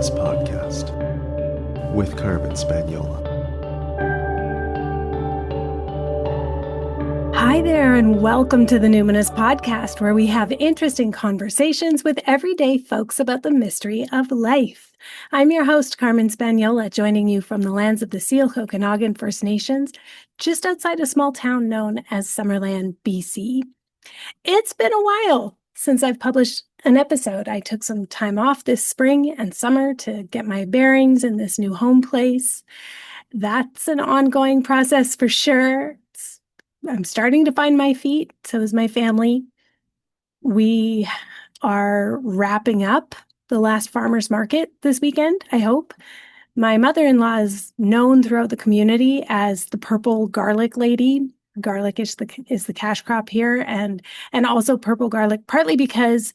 Numinous Podcast with Carmen Spaniola. Hi there, and welcome to the Numinous Podcast, where we have interesting conversations with everyday folks about the mystery of life. I'm your host, Carmen Spaniola, joining you from the lands of the Seal Okanagan First Nations, just outside a small town known as Summerland, BC. It's been a while since I've published an episode. I took some time off this spring and summer to get my bearings in this new home place. That's an ongoing process for sure. I'm starting to find my feet. So is my family. We are wrapping up the last farmer's market this weekend, I hope. My mother-in-law is known throughout the community as the purple garlic lady. Garlic is the cash crop here, and also purple garlic, partly because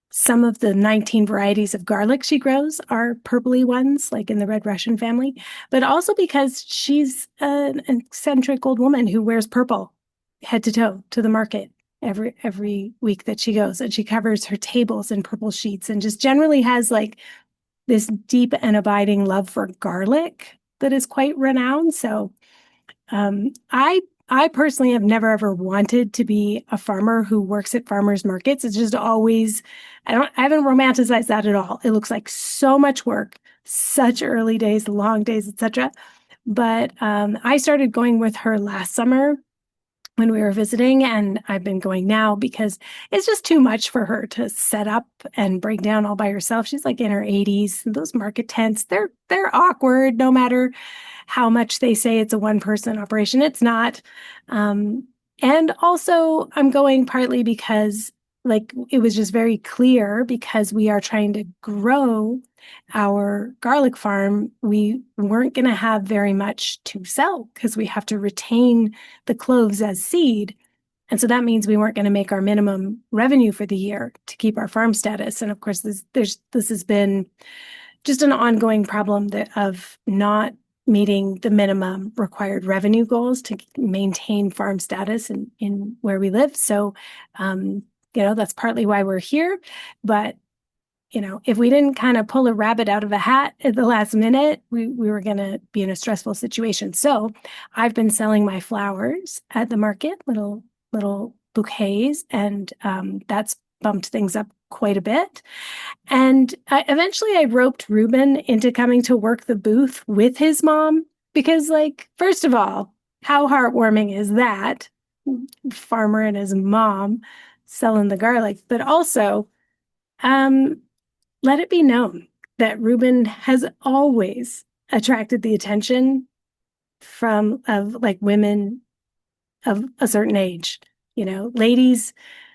some of the 19 varieties of garlic she grows are purpley ones, like in the Red Russian family, but also because she's an eccentric old woman who wears purple head to toe to the market every week that she goes, and she covers her tables in purple sheets and just generally has like this deep and abiding love for garlic that is quite renowned. So I personally have never ever wanted to be a farmer who works at farmers markets. It's just always, I haven't romanticized that at all. It looks like so much work, such early days, long days, etc. But I started going with her last summer when we were visiting, and I've been going now because it's just too much for her to set up and break down all by herself. She's like in her 80s. Those market tents, they're awkward no matter how much they say it's a one-person operation. It's not. And also I'm going partly because like it was just very clear, because we are trying to grow our garlic farm, we weren't going to have very much to sell because we have to retain the cloves as seed. And so that means we weren't going to make our minimum revenue for the year to keep our farm status. And of course, this has been just an ongoing problem of not meeting the minimum required revenue goals to maintain farm status in where we live. So, that's partly why we're here. But, if we didn't kind of pull a rabbit out of a hat at the last minute, we were going to be in a stressful situation. So I've been selling my flowers at the market, little bouquets, and that's bumped things up quite a bit. And eventually I roped Ruben into coming to work the booth with his mom because, first of all, how heartwarming is that? Farmer and his mom selling the garlic, but also let it be known that Ruben has always attracted the attention of women of a certain age. Ladies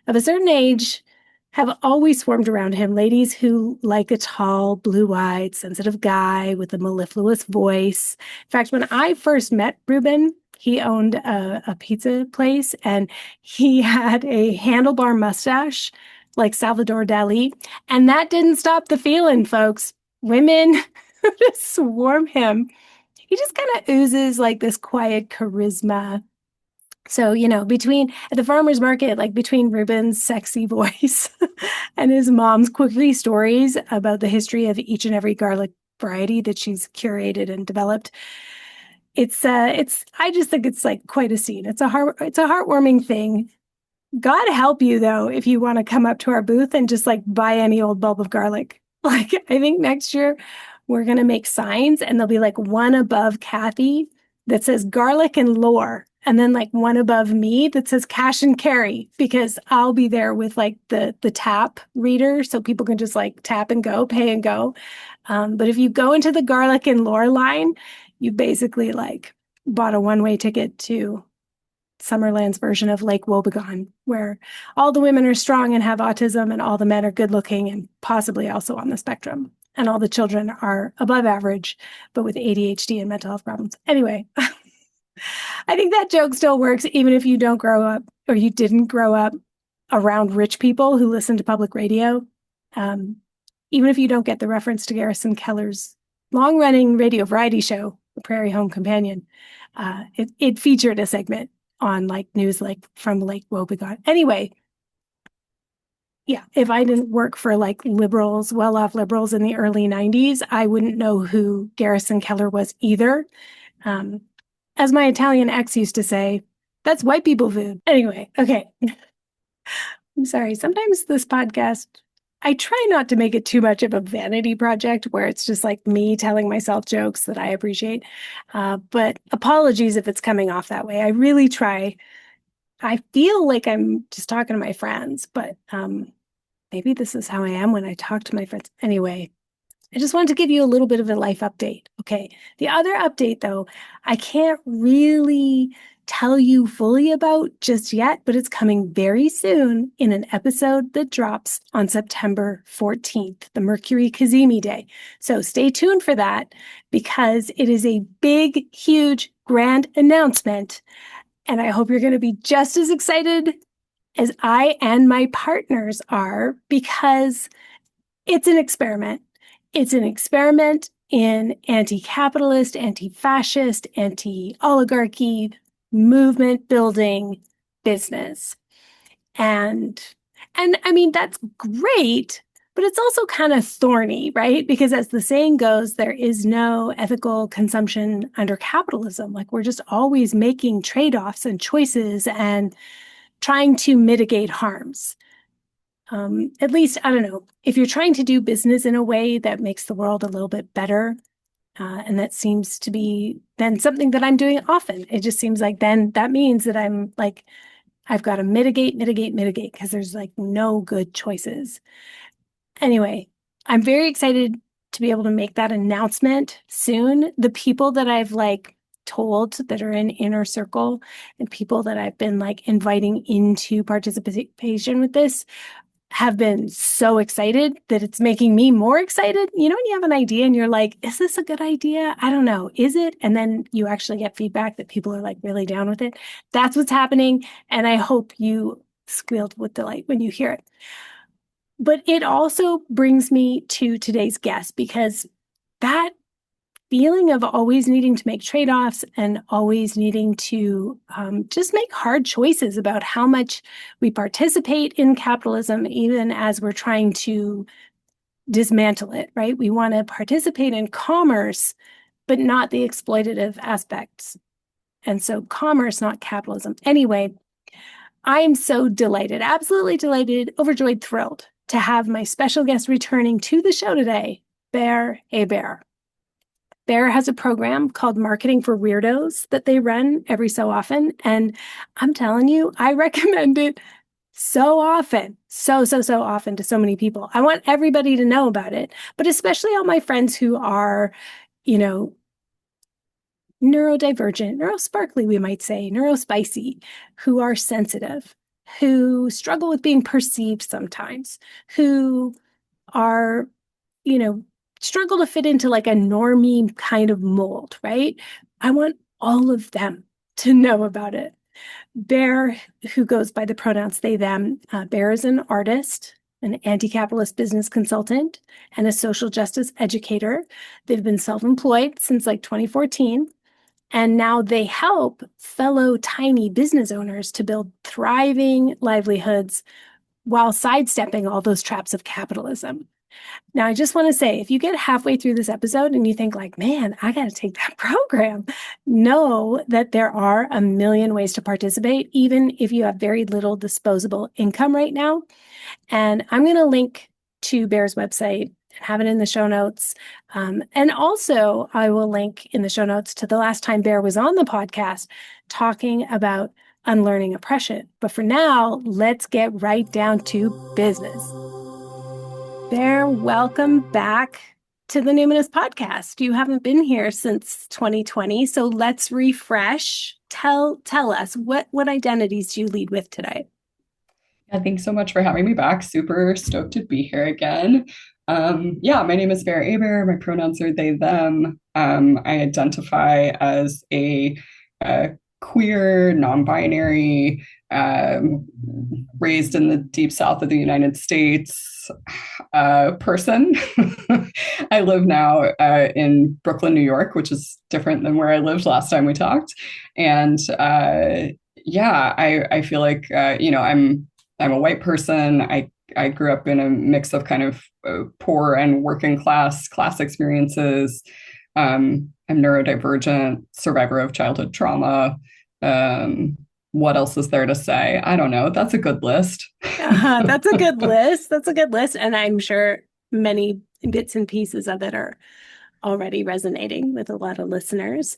of a certain age have always swarmed around him. Ladies who like a tall, blue-eyed, sensitive guy with a mellifluous voice. In fact, when I first met Ruben, he owned a pizza place, and he had a handlebar mustache like Salvador Dali. And that didn't stop the feeling, folks. Women just swarm him. He just kind of oozes like this quiet charisma. So, between at the farmer's market, between Ruben's sexy voice and his mom's quirky stories about the history of each and every garlic variety that she's curated and developed, I just think it's quite a scene. It's a heartwarming thing. God help you though, if you want to come up to our booth and just buy any old bulb of garlic. I think next year we're going to make signs, and there'll be one above Kathy that says garlic and lore. And then one one me that says cash and carry, because I'll be there with the tap reader. So people can just tap and go, pay and go. But if you go into the garlic and lore line, you basically bought a one-way ticket to Summerland's version of Lake Wobegon, where all the women are strong and have autism, and all the men are good looking and possibly also on the spectrum. And all the children are above average, but with ADHD and mental health problems. Anyway, I think that joke still works, even if you don't grow up, or you didn't grow up around rich people who listen to public radio. Even if you don't get the reference to Garrison Keller's long-running radio variety show, The Prairie Home Companion, it featured a segment on news from Lake Wobegon. Anyway, yeah, if I didn't work for like liberals, well-off liberals in the early 90s, I wouldn't know who Garrison Keller was either. Um, as my Italian ex used to say, that's white people food. Anyway, okay. I'm sorry. Sometimes this podcast, I try not to make it too much of a vanity project where it's just like me telling myself jokes that I appreciate. But apologies if it's coming off that way. I really try. I feel like I'm just talking to my friends, but maybe this is how I am when I talk to my friends. Anyway, I just wanted to give you a little bit of a life update. Okay. The other update, though, I can't really tell you fully about just yet, but it's coming very soon in an episode that drops on September 14th, the Mercury Kazemi Day. So stay tuned for that because it is a big, huge, grand announcement. And I hope you're going to be just as excited as I and my partners are because it's an experiment. It's an experiment in anti-capitalist, anti-fascist, anti-oligarchy, movement building business. And I mean, that's great, but it's also kind of thorny, right? Because as the saying goes, there is no ethical consumption under capitalism. Like we're just always making trade-offs and choices and trying to mitigate harms. At least, I don't know, if you're trying to do business in a way that makes the world a little bit better, and that seems to be then something that I'm doing often. It just seems like then that means that I'm like, I've got to mitigate, because there's like no good choices. Anyway, I'm very excited to be able to make that announcement soon. The people that I've like told that are in inner circle and people that I've been like inviting into participation with this have been so excited that it's making me more excited. You know, when you have an idea and you're like, is this a good idea? I don't know. Is it? And then you actually get feedback that people are like really down with it. That's what's happening. And I hope you squealed with delight when you hear it. But it also brings me to today's guest because that feeling of always needing to make trade-offs and always needing to just make hard choices about how much we participate in capitalism, even as we're trying to dismantle it, right? We want to participate in commerce, but not the exploitative aspects. And so commerce, not capitalism. Anyway, I am so delighted, absolutely delighted, overjoyed, thrilled to have my special guest returning to the show today, Hébert. Hébert has a program called Marketing for Weirdos that they run every so often. And I'm telling you, I recommend it so often, so often to so many people. I want everybody to know about it, but especially all my friends who are, you know, neurodivergent, neurosparkly, we might say, neurospicy, who are sensitive, who struggle with being perceived sometimes, who are, you know, struggle to fit into like a normie kind of mold, right? I want all of them to know about it. Hébert, who goes by the pronouns they, them, Hébert is an artist, an anti-capitalist business consultant, and a social justice educator. They've been self-employed since like 2014. And now they help fellow tiny business owners to build thriving livelihoods while sidestepping all those traps of capitalism. Now, I just want to say, if you get halfway through this episode and you think like, man, I got to take that program, know that there are a million ways to participate, even if you have very little disposable income right now. And I'm going to link to Hébert website, have it in the show notes. And also, I will link in the show notes to the last time Hébert was on the podcast talking about unlearning oppression. But for now, let's get right down to business. Hébert, welcome back to the Numinous podcast. You haven't been here since 2020, so let's refresh. Tell us what identities do you lead with today? Yeah, thanks so much for having me back. Super stoked to be here again. My name is Hébert. My pronouns are they, them. I identify as a queer, non-binary, raised in the deep south of the United States person. I live now in Brooklyn, New York, which is different than where I lived last time we talked. And I feel like, I'm I'm a white person. I grew up in a mix of kind of poor and working class experiences. I'm neurodivergent, survivor of childhood trauma. What else is there to say? I don't know. That's a good list. That's a good list. That's a good list. And I'm sure many bits and pieces of it are already resonating with a lot of listeners.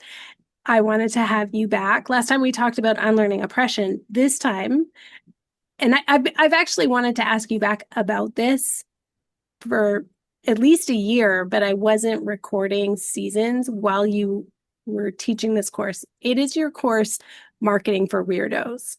I wanted to have you back. Last time we talked about unlearning oppression. This time, and I've actually wanted to ask you back about this for at least a year, but I wasn't recording seasons while you were teaching this course. It is your course, Marketing for Weirdos.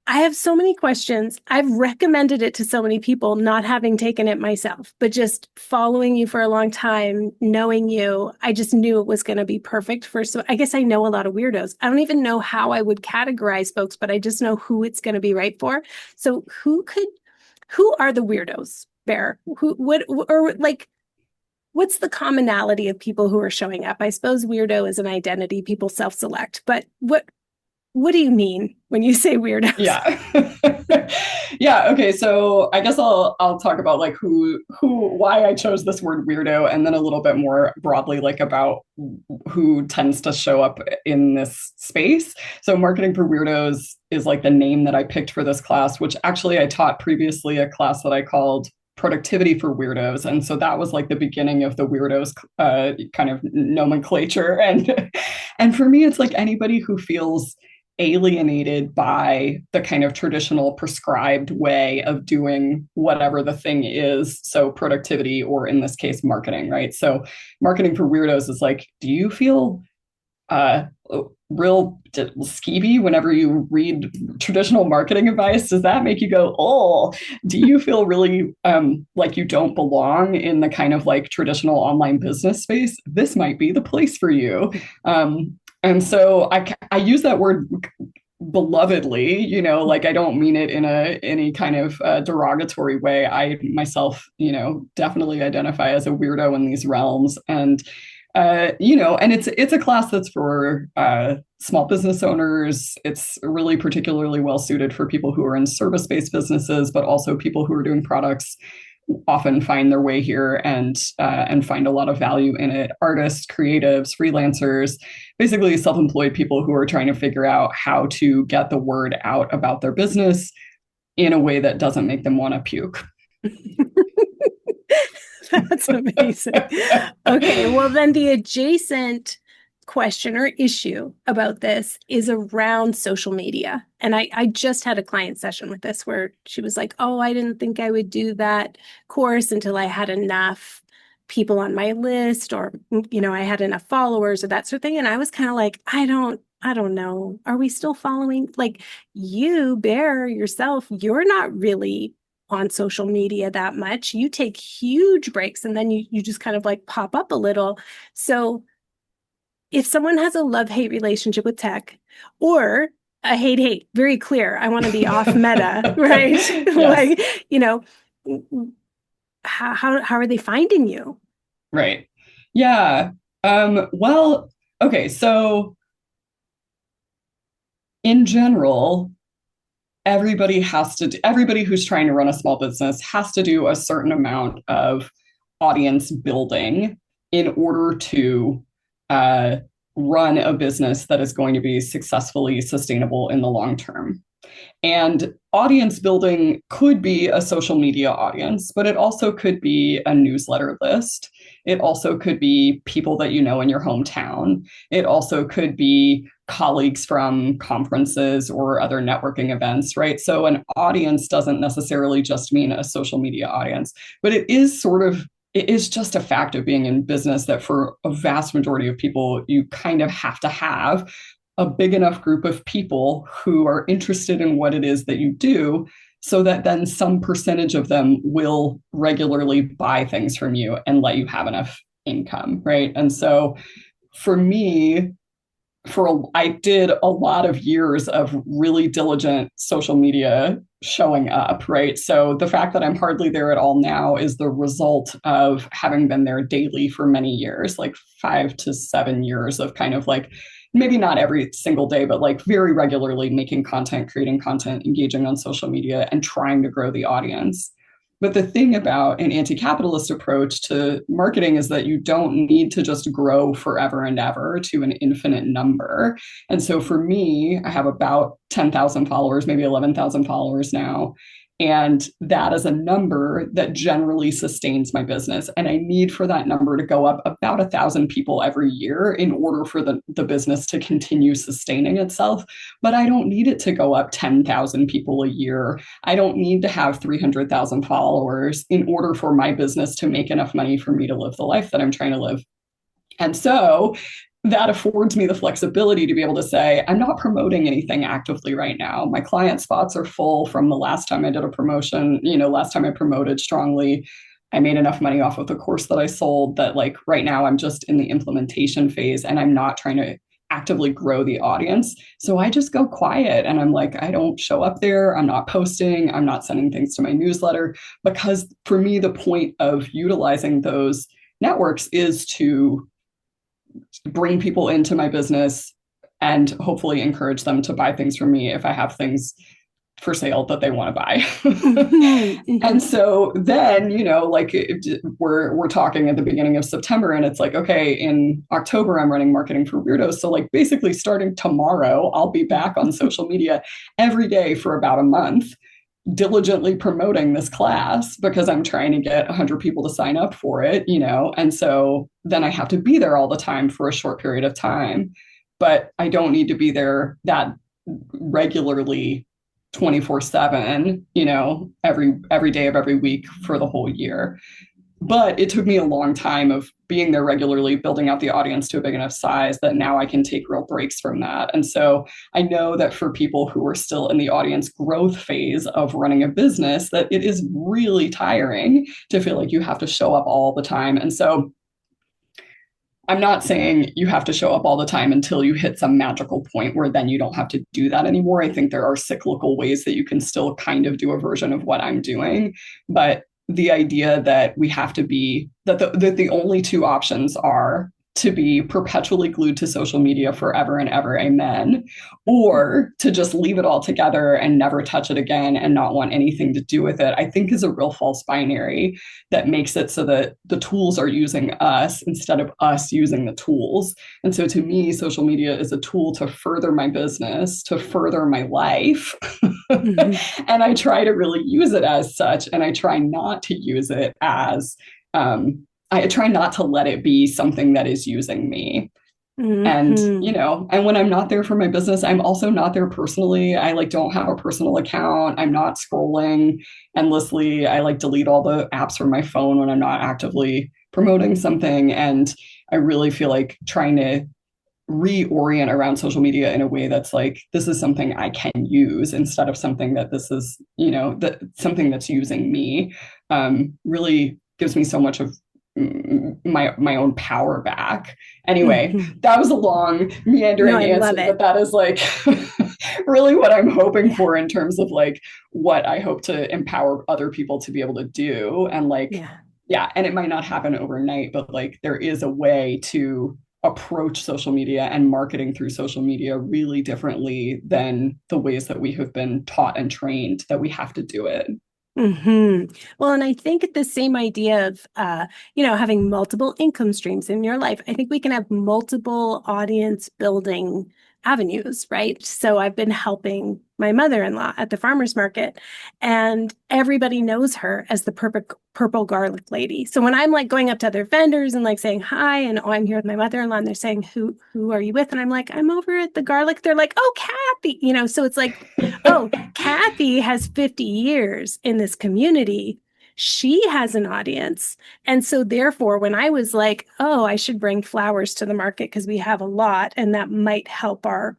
I have so many questions. I've recommended it to so many people, not having taken it myself, but just following you for a long time, knowing you, I just knew it was going to be perfect for. So I guess I know a lot of weirdos. I don't even know how I would categorize folks, but I just know who it's going to be right for. So who are the weirdos, Bear? What's the commonality of people who are showing up? I suppose weirdo is an identity people self-select, but what do you mean when you say weirdos? Yeah. Yeah. Okay. So I guess I'll talk about like why I chose this word weirdo, and then a little bit more broadly, like about who tends to show up in this space. So Marketing for Weirdos is like the name that I picked for this class, which actually I taught previously a class that I called Productivity for Weirdos. And so that was like the beginning of the weirdos kind of nomenclature. And for me, it's like anybody who feels alienated by the kind of traditional prescribed way of doing whatever the thing is. So productivity, or in this case, marketing, right? So Marketing for Weirdos is like, do you feel real skeevy whenever you read traditional marketing advice? Does that make you go, oh, do you feel really like you don't belong in the kind of like traditional online business space? This might be the place for you. And so I use that word belovedly, like I don't mean it in any kind of derogatory way. I myself, definitely identify as a weirdo in these realms. And and it's a class that's for small business owners. It's really particularly well suited for people who are in service-based businesses, but also people who are doing products often find their way here and find a lot of value in it. Artists, creatives, freelancers, basically self-employed people who are trying to figure out how to get the word out about their business in a way that doesn't make them want to puke. That's amazing. Okay, well then the adjacent question or issue about this is around social media. And I just had a client session with this where she was like, oh, I didn't think I would do that course until I had enough people on my list, or, I had enough followers or that sort of thing. And I was kind of like, I don't know. Are we still following? Like you, Bear, yourself, you're not really on social media that much. You take huge breaks and then you just kind of like pop up a little. So if someone has a love-hate relationship with tech, or a hate, very clear, I want to be off meta, right? Yes. Like, how are they finding you? Right. Yeah. Well, okay. So in general, everybody who's trying to run a small business has to do a certain amount of audience building in order to run a business that is going to be successfully sustainable in the long term. And audience building could be a social media audience, but it also could be a newsletter list. It also could be people that you know in your hometown. It also could be colleagues from conferences or other networking events, right? So an audience doesn't necessarily just mean a social media audience, but it is just a fact of being in business that for a vast majority of people, you kind of have to have a big enough group of people who are interested in what it is that you do, so that then some percentage of them will regularly buy things from you and let you have enough income, right? And so for me, I did a lot of years of really diligent social media showing up, right? So the fact that I'm hardly there at all now is the result of having been there daily for many years, like 5 to 7 years of kind of like maybe not every single day, but like very regularly making content, creating content, engaging on social media, and trying to grow the audience. But the thing about an anti-capitalist approach to marketing is that you don't need to just grow forever and ever to an infinite number. And so for me, I have about 10,000 followers, maybe 11,000 followers now. And that is a number that generally sustains my business. And I need for that number to go up about 1,000 people every year in order for the business to continue sustaining itself. But I don't need it to go up 10,000 people a year. I don't need to have 300,000 followers in order for my business to make enough money for me to live the life that I'm trying to live. And so that affords me the flexibility to be able to say, I'm not promoting anything actively right now. My client spots are full from the last time I did a promotion. Last time I promoted strongly, I made enough money off of the course that I sold that like right now I'm just in the implementation phase and I'm not trying to actively grow the audience. So I just go quiet and I'm like, I don't show up there. I'm not posting. I'm not sending things to my newsletter, because for me, the point of utilizing those networks is to bring people into my business and hopefully encourage them to buy things from me if I have things for sale that they want to buy. And so then, we're talking at the beginning of September and it's like, okay, in October, I'm running marketing for Weirdos. So like basically starting tomorrow, I'll be back on social media every day for about a month, diligently promoting this class because I'm trying to get 100 people to sign up for it, and so then I have to be there all the time for a short period of time, but I don't need to be there that regularly 24/7, every day of every week for the whole year. But it took me a long time of being there regularly, building out the audience to a big enough size that now I can take real breaks from that. And so I know that for people who are still in the audience growth phase of running a business, that it is really tiring to feel like you have to show up all the time. And so I'm not saying you have to show up all the time until you hit some magical point where then you don't have to do that anymore. I think there are cyclical ways that you can still kind of do a version of what I'm doing. But the idea that we have to be, that the only two options are to be perpetually glued to social media forever and ever, amen, or to just leave it all together and never touch it again and not want anything to do with it, I think is a real false binary that makes it so that the tools are using us instead of us using the tools. And so to me, social media is a tool to further my business, to further my life. And I try to really use it as such. And I try not to use it as, I try not to let it be something that is using me. And, and when I'm not there for my business, I'm also not there personally. I don't have a personal account. I'm not scrolling endlessly. I delete all the apps from my phone when I'm not actively promoting something. And I really feel like trying to reorient around social media in a way that's like, this is something I can use instead of something that this is, something that's using me, really gives me so much of my own power back. Anyway, that was a long meandering answer, but that is really what I'm hoping for in terms of what I hope to empower other people to be able to do. And and it might not happen overnight, but there is a way to approach social media and marketing through social media really differently than the ways that we have been taught and trained that we have to do it. Well, and I think the same idea of, having multiple income streams in your life, I think we can have multiple audience building avenues, right? So I've been helping my mother-in-law at the farmer's market, and everybody knows her as the purple garlic lady. So when I'm going up to other vendors and saying hi, and I'm here with my mother-in-law, and they're saying, who are you with? And I'm I'm over at the garlic. They're like, oh, Kathy, so it's oh, Kathy has 50 years in this community. She has an audience. And so therefore, when I was oh, I should bring flowers to the market because we have a lot and that might help our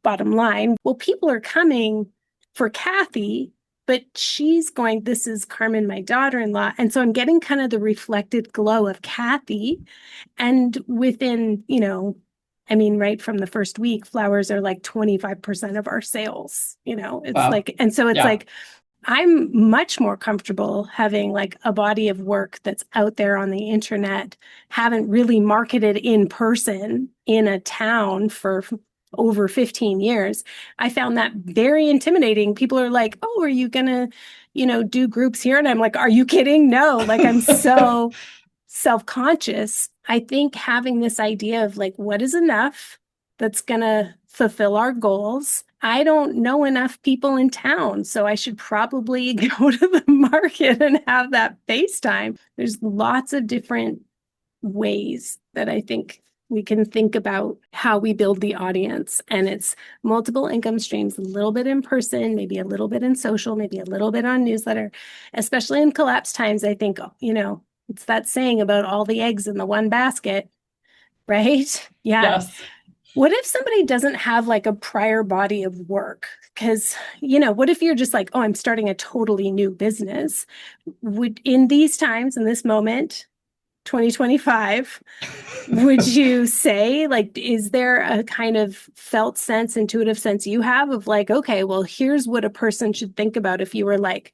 bottom line. Well, people are coming for Kathy, but she's going, this is Carmen, my daughter-in-law. And so I'm getting kind of the reflected glow of Kathy. And within, right from the first week, flowers are 25% of our sales, it's wow. And so it's I'm much more comfortable having like a body of work that's out there on the internet, haven't really marketed in person in a town for over 15 years. I found that very intimidating. People are like, "Oh, are you gonna, do groups here?" And I'm like, "Are you kidding? No." Like I'm so self-conscious. I think having this idea of like, what is enough that's gonna fulfill our goals? I don't know enough people in town, so I should probably go to the market and have that FaceTime. There's lots of different ways that I think we can think about how we build the audience. And it's multiple income streams, a little bit in person, maybe a little bit in social, maybe a little bit on newsletter, especially in collapse times. I think, it's that saying about all the eggs in the one basket, right? Yeah. Yes. What if somebody doesn't have like a prior body of work? Because, what if you're just like, oh, I'm starting a totally new business? In these times, in this moment, 2025, would you say, like, is there a kind of felt sense, intuitive sense you have of like, okay, well, here's what a person should think about if you were like,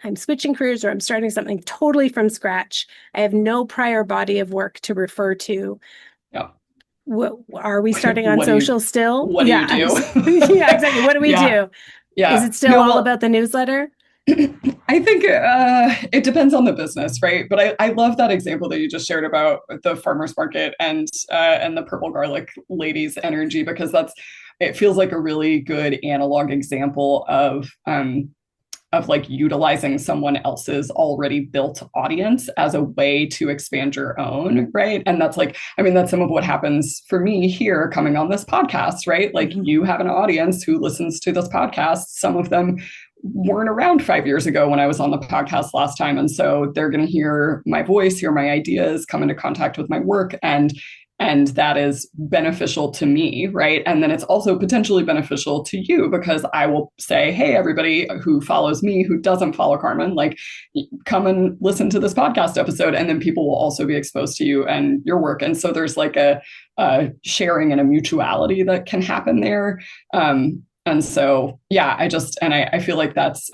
I'm switching careers or I'm starting something totally from scratch. I have no prior body of work to refer to. Yeah. Are we starting on social still? What do you do? Yeah, exactly. What do we do? Yeah. Is it still all about the newsletter? I think it depends on the business, right? But I love that example that you just shared about the farmers market and the purple garlic lady's energy, because it feels like a really good analog example of like utilizing someone else's already built audience as a way to expand your own, right? And that's that's some of what happens for me here coming on this podcast, right? Like you have an audience who listens to this podcast. Some of them weren't around 5 years ago when I was on the podcast last time. And so they're going to hear my voice, hear my ideas, come into contact with my work, and that is beneficial to me, right? And then it's also potentially beneficial to you, because I will say, hey, everybody who follows me, who doesn't follow Carmen, like, come and listen to this podcast episode. And then people will also be exposed to you and your work. And so there's like a sharing and a mutuality that can happen there. And so, yeah, I feel like that's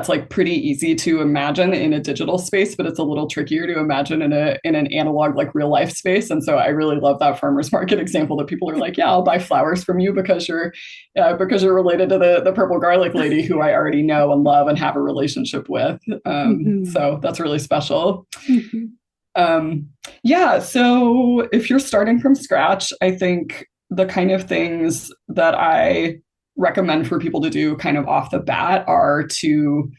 like pretty easy to imagine in a digital space, but it's a little trickier to imagine in an analog, like real life space. And so I really love that farmers market example that people are like, yeah, I'll buy flowers from you because you're related to the purple garlic lady who I already know and love and have a relationship with. So that's really special. Yeah. So if you're starting from scratch, I think the kind of things that I recommend for people to do kind of off the bat are to,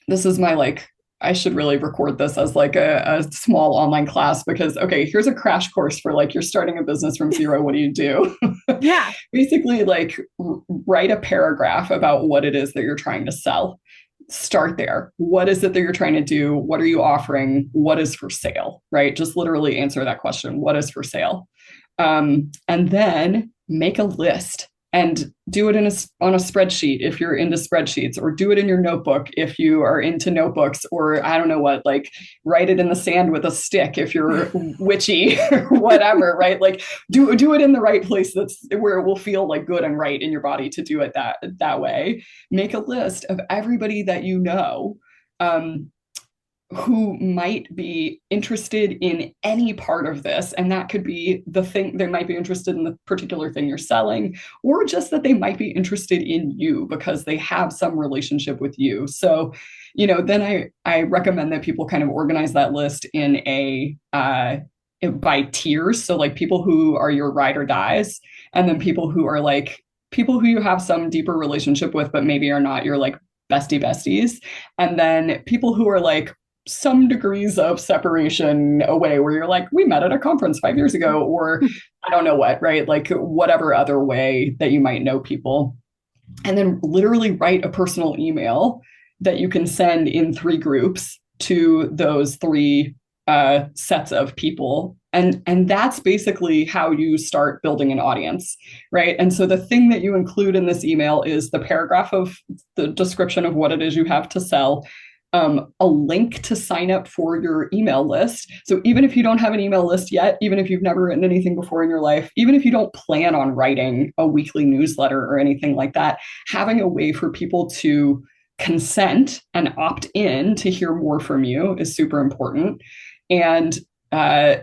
this is my I should really record this as like a small online class, because, okay, here's a crash course for like, you're starting a business from zero. What do you do? Yeah. Basically, like, write a paragraph about what it is that you're trying to sell. Start there. What is it that you're trying to do? What are you offering? What is for sale, right? Just literally answer that question. What is for sale? And then make a list and do it on a spreadsheet if you're into spreadsheets, or do it in your notebook if you are into notebooks, or I don't know what, like, write it in the sand with a stick if you're witchy or whatever, right? Like, do it in the right place that's where it will feel like good and right in your body to do it that way. Make a list of everybody that you know, who might be interested in any part of this. And that could be the thing, they might be interested in the particular thing you're selling, or just that they might be interested in you because they have some relationship with you. So, then I recommend that people kind of organize that list in by tiers. So like people who are your ride or dies, and then people who are like people who you have some deeper relationship with, but maybe are not your like besties. And then people who are like some degrees of separation away, where you're like, we met at a conference 5 years ago, or I don't know what, right? Like whatever other way that you might know people. And then literally write a personal email that you can send in 3 groups to those 3 sets of people. And that's basically how you start building an audience, right? And so the thing that you include in this email is the paragraph of the description of what it is you have to sell, a link to sign up for your email list. So even if you don't have an email list yet, even if you've never written anything before in your life, even if you don't plan on writing a weekly newsletter or anything like that, having a way for people to consent and opt in to hear more from you is super important. And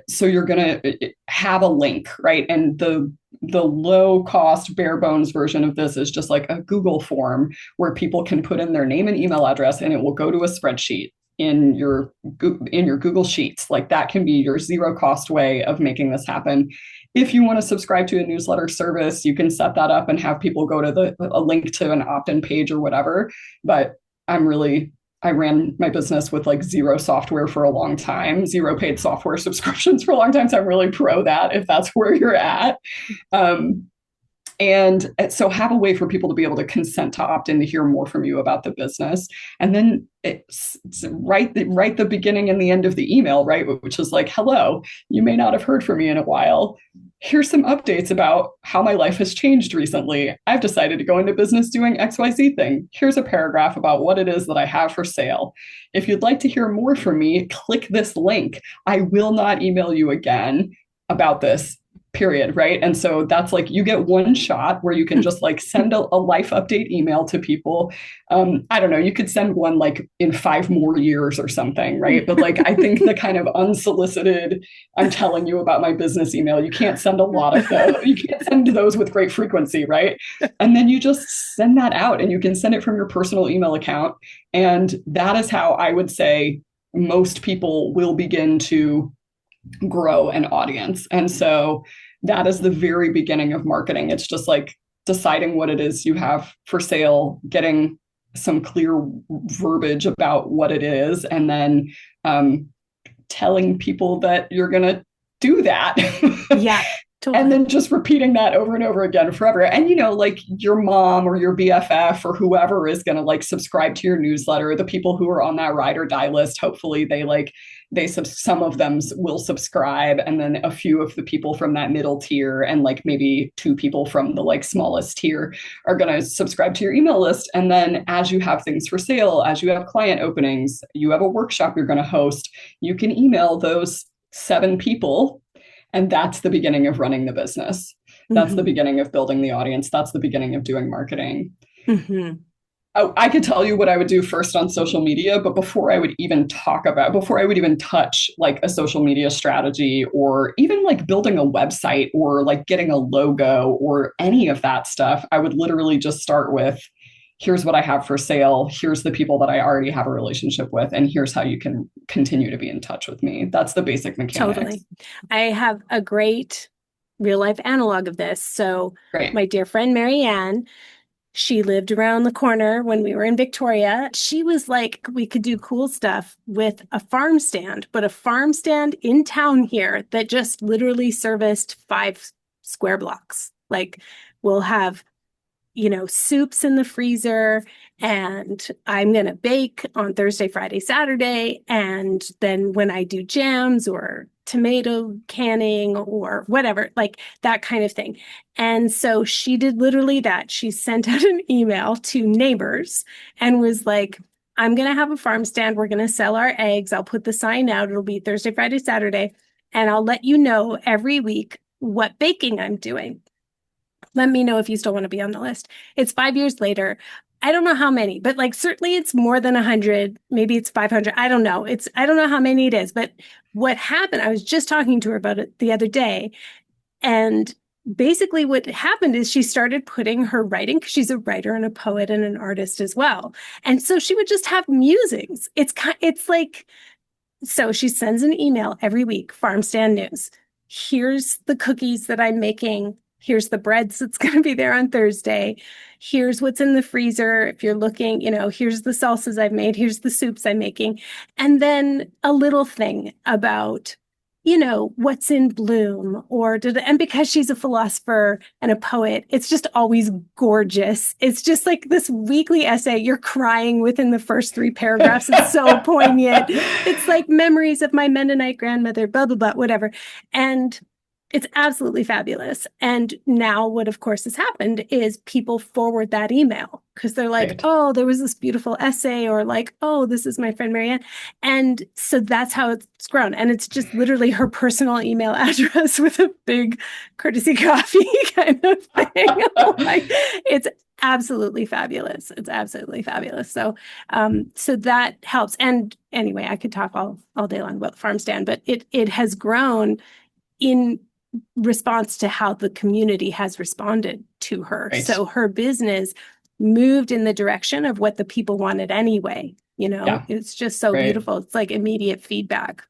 so you're going to have a link, right? And the low cost bare bones version of this is just like a Google form where people can put in their name and email address, and it will go to a spreadsheet in your Google Sheets. Like that can be your zero cost way of making this happen. If you want to subscribe to a newsletter service, you can set that up and have people go to a link to an opt-in page or whatever. But I ran my business with like zero software for a long time, zero paid software subscriptions for a long time. So I'm really pro that if that's where you're at. And so have a way for people to be able to consent to opt in to hear more from you about the business. And then it's right the beginning and the end of the email, right? Which is like, hello, you may not have heard from me in a while. Here's some updates about how my life has changed recently. I've decided to go into business doing XYZ thing. Here's a paragraph about what it is that I have for sale. If you'd like to hear more from me, click this link. I will not email you again about this, period, right? And so that's like, you get one shot where you can just like send a life update email to people. I don't know, you could send one like in 5 more years or something, right? But like, I think the kind of unsolicited, I'm telling you about my business email, you can't send a lot of those. You can't send those with great frequency, right? And then you just send that out, and you can send it from your personal email account. And that is how I would say most people will begin to grow an audience. And so that is the very beginning of marketing. It's just like deciding what it is you have for sale, getting some clear verbiage about what it is, and then telling people that you're going to do that. Yeah. Totally. And then just repeating that over and over again forever. And, you know, like your mom or your BFF or whoever is going to like subscribe to your newsletter, the people who are on that ride or die list, hopefully some of them will subscribe. And then a few of the people from that middle tier and like maybe 2 people from the like smallest tier are going to subscribe to your email list. And then as you have things for sale, as you have client openings, you have a workshop you're going to host, you can email those 7 people. And that's the beginning of running the business. That's the beginning of building the audience. That's the beginning of doing marketing. I could tell you what I would do first on social media, but before I would even touch like a social media strategy, or even like building a website or like getting a logo or any of that stuff, I would literally just start with, here's what I have for sale. Here's the people that I already have a relationship with. And here's how you can continue to be in touch with me. That's the basic mechanics. Totally. I have a great real life analog of this. So Great. My dear friend, Marianne, she lived around the corner when we were in Victoria. She was like, we could do cool stuff with a farm stand, but a farm stand in town here that just literally serviced 5 square blocks. Like we'll have, you know, soups in the freezer, and I'm going to bake on Thursday, Friday, Saturday. And then when I do jams or tomato canning or whatever, like that kind of thing. And so she did literally that. She sent out an email to neighbors and was like, I'm going to have a farm stand. We're going to sell our eggs. I'll put the sign out. It'll be Thursday, Friday, Saturday. And I'll let you know every week what baking I'm doing. Let me know if you still want to be on the list. It's 5 years later. I don't know how many, but like certainly it's more than 100. Maybe it's 500. I don't know. I don't know how many it is. But what happened, I was just talking to her about it the other day. And basically what happened is she started putting her writing, because she's a writer and a poet and an artist as well. And so she would just have musings. It's like, so she sends an email every week, farm stand news. Here's the cookies that I'm making. Here's the breads that's going to be there on Thursday. Here's what's in the freezer. If you're looking, you know, here's the salsas I've made. Here's the soups I'm making. And then a little thing about, you know, what's in bloom, and because she's a philosopher and a poet, it's just always gorgeous. It's just like this weekly essay. You're crying within the first 3 paragraphs. It's so poignant. It's like memories of my Mennonite grandmother, blah, blah, blah, whatever. And It's absolutely fabulous. And now what, of course, has happened is people forward that email because they're like, Right. oh, there was this beautiful essay, or like, oh, this is my friend Marianne. And so that's how it's grown. And it's just literally her personal email address with a big courtesy coffee kind of thing. Like, it's absolutely fabulous. It's absolutely fabulous. So so that helps. And anyway, I could talk all day long about the farm stand, but it has grown in response to how the community has responded to her. Right. So her business moved in the direction of what the people wanted anyway. Yeah. It's just so Right. beautiful. It's like immediate feedback.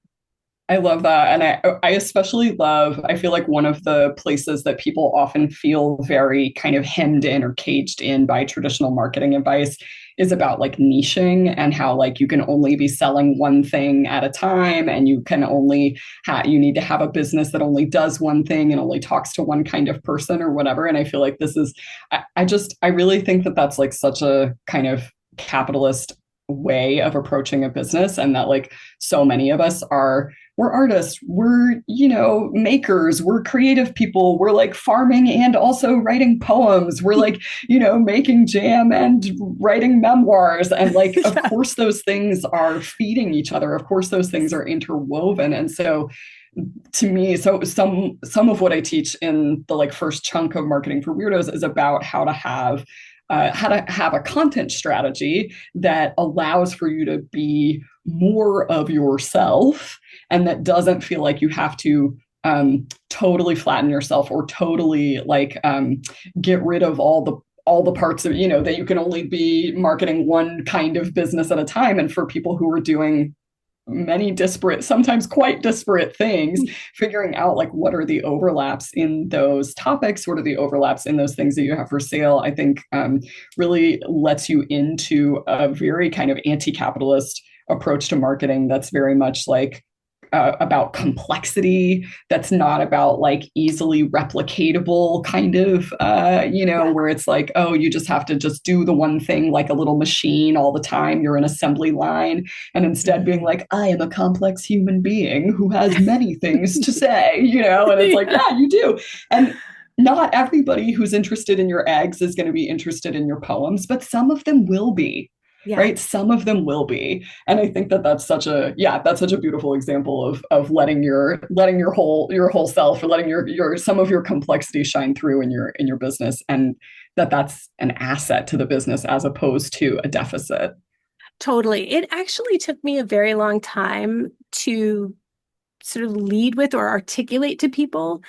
I love that. And I especially love, I feel like one of the places that people often feel very kind of hemmed in or caged in by traditional marketing advice is about like niching, and how like you can only be selling one thing at a time, and you can only you need to have a business that only does one thing and only talks to one kind of person or whatever. And I feel like this is, I really think that that's like such a kind of capitalist way of approaching a business, and that like so many of us we're artists, we're, makers, we're creative people, we're like farming and also writing poems, we're like, making jam and writing memoirs. And like, of course, those things are feeding each other. Of course, those things are interwoven. And so to me, so some of what I teach in the like first chunk of Marketing for Weirdos is about how to have a content strategy that allows for you to be more of yourself, and that doesn't feel like you have to totally flatten yourself or totally like get rid of all the parts of, that you can only be marketing one kind of business at a time. And for people who are doing many disparate, sometimes quite disparate things, figuring out like what are the overlaps in those topics, what are the overlaps in those things that you have for sale, I think really lets you into a very kind of anti-capitalist approach to marketing that's very much like about complexity, that's not about like easily replicatable kind of, where it's like, oh, you just have to just do the one thing like a little machine all the time. You're an assembly line. And instead being like, I am a complex human being who has many things to say, and it's like, yeah, you do. And not everybody who's interested in your eggs is going to be interested in your poems, but some of them will be. Yeah. Right. Some of them will be. And I think that that's such a beautiful example of letting your whole self, or letting your some of your complexity shine through in your business, and that's an asset to the business as opposed to a deficit. Totally. It actually took me a very long time to sort of lead with or articulate to people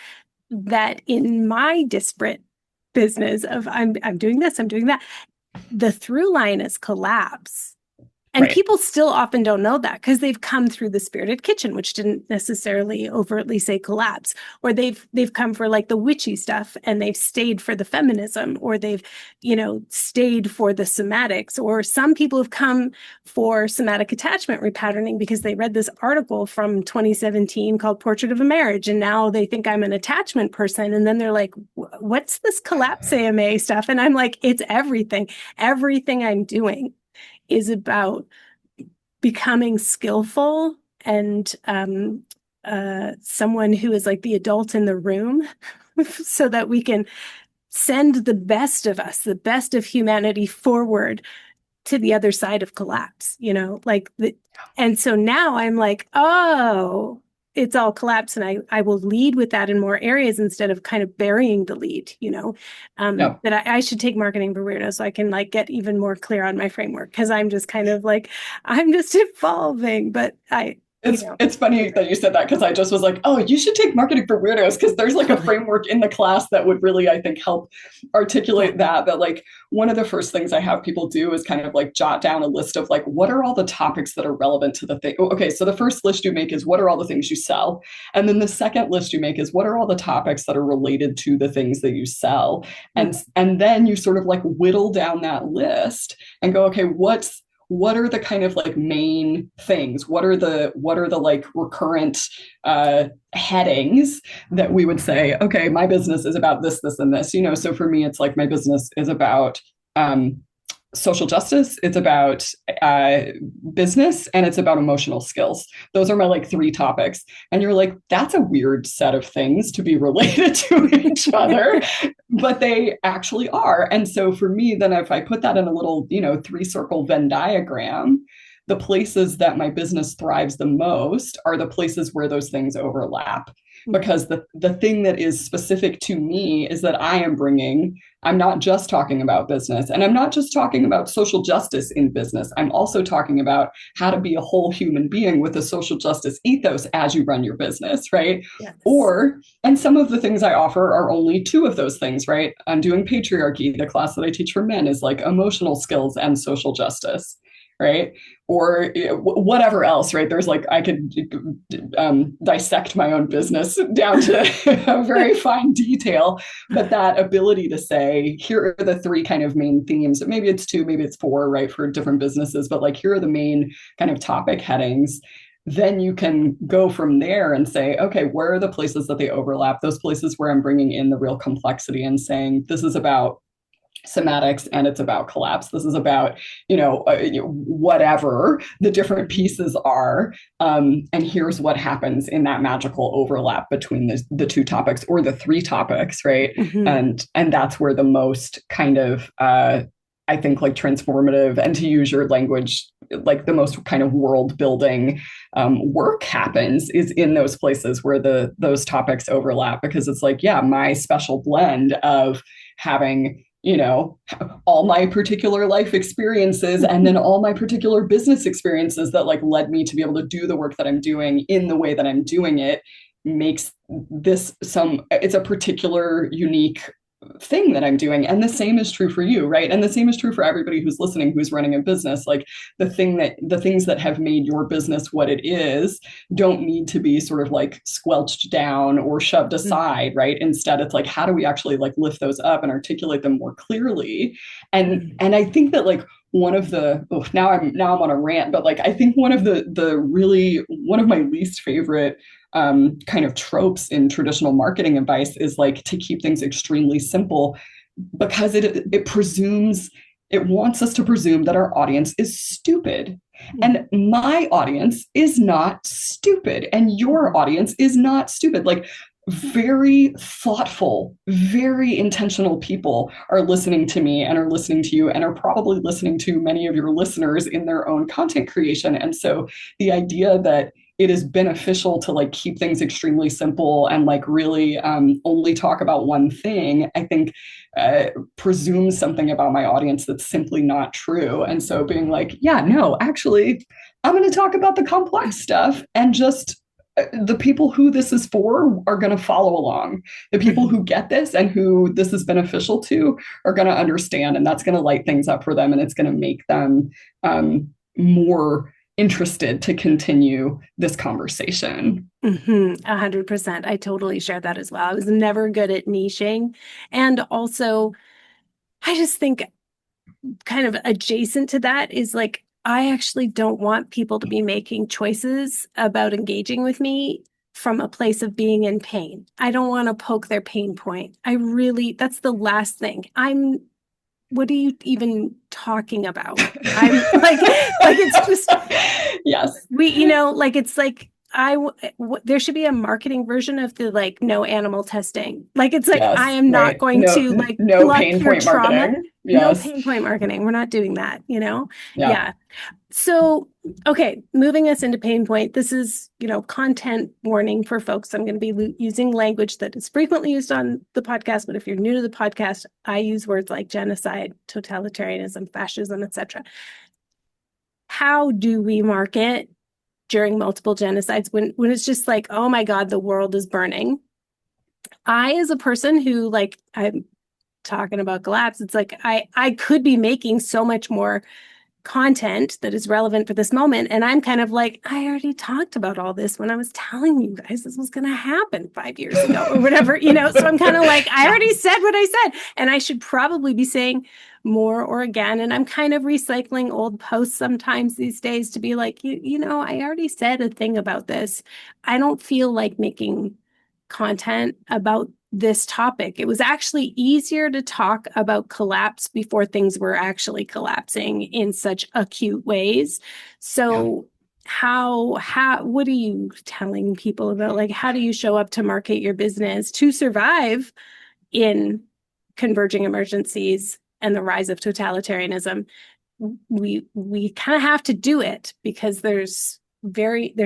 that in my disparate business of I'm doing this, I'm doing that, the through line is collapse. And right. People still often don't know that because they've come through the Spirited Kitchen, which didn't necessarily overtly say collapse, or they've come for like the witchy stuff and they've stayed for the feminism, or they've, stayed for the somatics, or some people have come for somatic attachment repatterning because they read this article from 2017 called Portrait of a Marriage. And now they think I'm an attachment person. And then they're like, what's this collapse AMA stuff? And I'm like, it's everything. Everything I'm doing is about becoming skillful and someone who is like the adult in the room so that we can send the best of us, the best of humanity forward to the other side of collapse, and so now I'm like, oh, it's all collapse. And I will lead with that in more areas instead of kind of burying the lead, that I should take Marketing for Weirdos so I can like get even more clear on my framework. Cause I'm just kind of like, I'm just evolving, but it's funny that you said that, because I just was like, oh, you should take Marketing for Weirdos, because there's like a framework in the class that would really, I think, help articulate that like one of the first things I have people do is kind of like jot down a list of like, what are all the topics that are relevant to the thing? Okay, so the first list you make is what are all the things you sell? And then the second list you make is what are all the topics that are related to the things that you sell? And then you sort of like whittle down that list and go, okay, what are the kind of like main things? What are the like recurrent headings that we would say, okay, my business is about this, this, and this, So for me, it's like my business is about social justice, it's about business, and it's about emotional skills. Those are my like three topics. And you're like, that's a weird set of things to be related to each other, but they actually are. And so for me, then if I put that in a little, three circle Venn diagram, the places that my business thrives the most are the places where those things overlap. Because the thing that is specific to me is that I'm not just talking about business, and I'm not just talking about social justice in business. I'm also talking about how to be a whole human being with a social justice ethos as you run your business, right? Yes. And some of the things I offer are only two of those things, right? I'm doing patriarchy. The class that I teach for men is like emotional skills and social justice, right? Or whatever else, right? There's like, I could dissect my own business down to a very fine detail, but that ability to say, here are the three kind of main themes, maybe it's two, maybe it's four, right, for different businesses, but like, here are the main kind of topic headings. Then you can go from there and say, okay, where are the places that they overlap? Those places where I'm bringing in the real complexity and saying, this is about somatics and it's about collapse. This is about, whatever the different pieces are. And here's what happens in that magical overlap between the two topics or the three topics, right? Mm-hmm. And that's where the most kind of, I think, like transformative, and to use your language, like the most kind of world building work happens is in those places where those topics overlap, because it's like, yeah, my special blend of having all my particular life experiences and then all my particular business experiences that like led me to be able to do the work that I'm doing in the way that I'm doing it makes this it's a particular unique thing that I'm doing. And the same is true for you, right? And the same is true for everybody who's listening, who's running a business. Like the things that have made your business what it is don't need to be sort of like squelched down or shoved aside, right? Instead, it's like, how do we actually like lift those up and articulate them more clearly? And I think that like one of the now I'm on a rant, but like I think one of my least favorite kind of tropes in traditional marketing advice is like to keep things extremely simple, because it wants us to presume that our audience is stupid. And my audience is not stupid, and your audience is not stupid. Like very thoughtful, very intentional people are listening to me and are listening to you and are probably listening to many of your listeners in their own content creation. And so the idea that it is beneficial to like keep things extremely simple and like really only talk about one thing, I think presumes something about my audience that's simply not true. And so being like, yeah, no, actually, I'm going to talk about the complex stuff, and just the people who this is for are going to follow along. The people who get this and who this is beneficial to are going to understand, and that's going to light things up for them, and it's going to make them more interested to continue this conversation. 100%. I totally share that as well. I was never good at niching. And also, I just think kind of adjacent to that is like, I actually don't want people to be making choices about engaging with me from a place of being in pain. I don't want to poke their pain point. That's the last thing. What are you even talking about? I'm like it's just, yes. It's like, there should be a marketing version of the like no animal testing. Like it's like, yes, I am not going to like no pain point trauma. Marketing. Yes. No pain point marketing. We're not doing that, Yeah. So, okay, moving us into pain point. This is, content warning for folks. I'm going to be using language that is frequently used on the podcast, but if you're new to the podcast, I use words like genocide, totalitarianism, fascism, etc. How do we market during multiple genocides when it's just like, oh my God, the world is burning? I, as a person who like, I'm talking about collapse, it's like, I could be making so much more content that is relevant for this moment. And I'm kind of like, I already talked about all this when I was telling you guys this was going to happen 5 years ago or whatever, so I'm kind of like, I already said what I said, and I should probably be saying more or again. And I'm kind of recycling old posts sometimes these days to be like, I already said a thing about this. I don't feel like making content about this topic. It was actually easier to talk about collapse before things were actually collapsing in such acute ways. So what are you telling people about, like, how do you show up to market your business to survive in converging emergencies and the rise of totalitarianism? We kind of have to do it because there's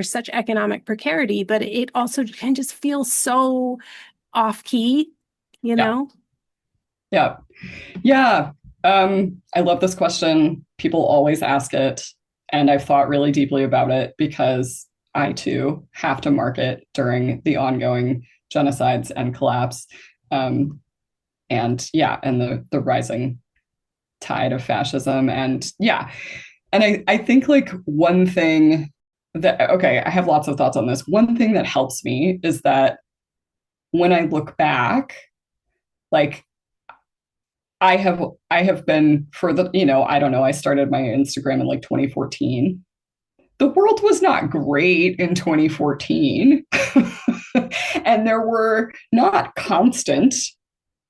such economic precarity, but it also can just feel so off key, you know? Yeah. I love this question. People always ask it, and I've thought really deeply about it because I too have to market during the ongoing genocides and collapse. And the rising tide of fascism. And I think like one thing I have lots of thoughts on this. One thing that helps me is that when I look back, like I have been for the, I don't know, I started my Instagram in like 2014. The world was not great in 2014. And there were not constant,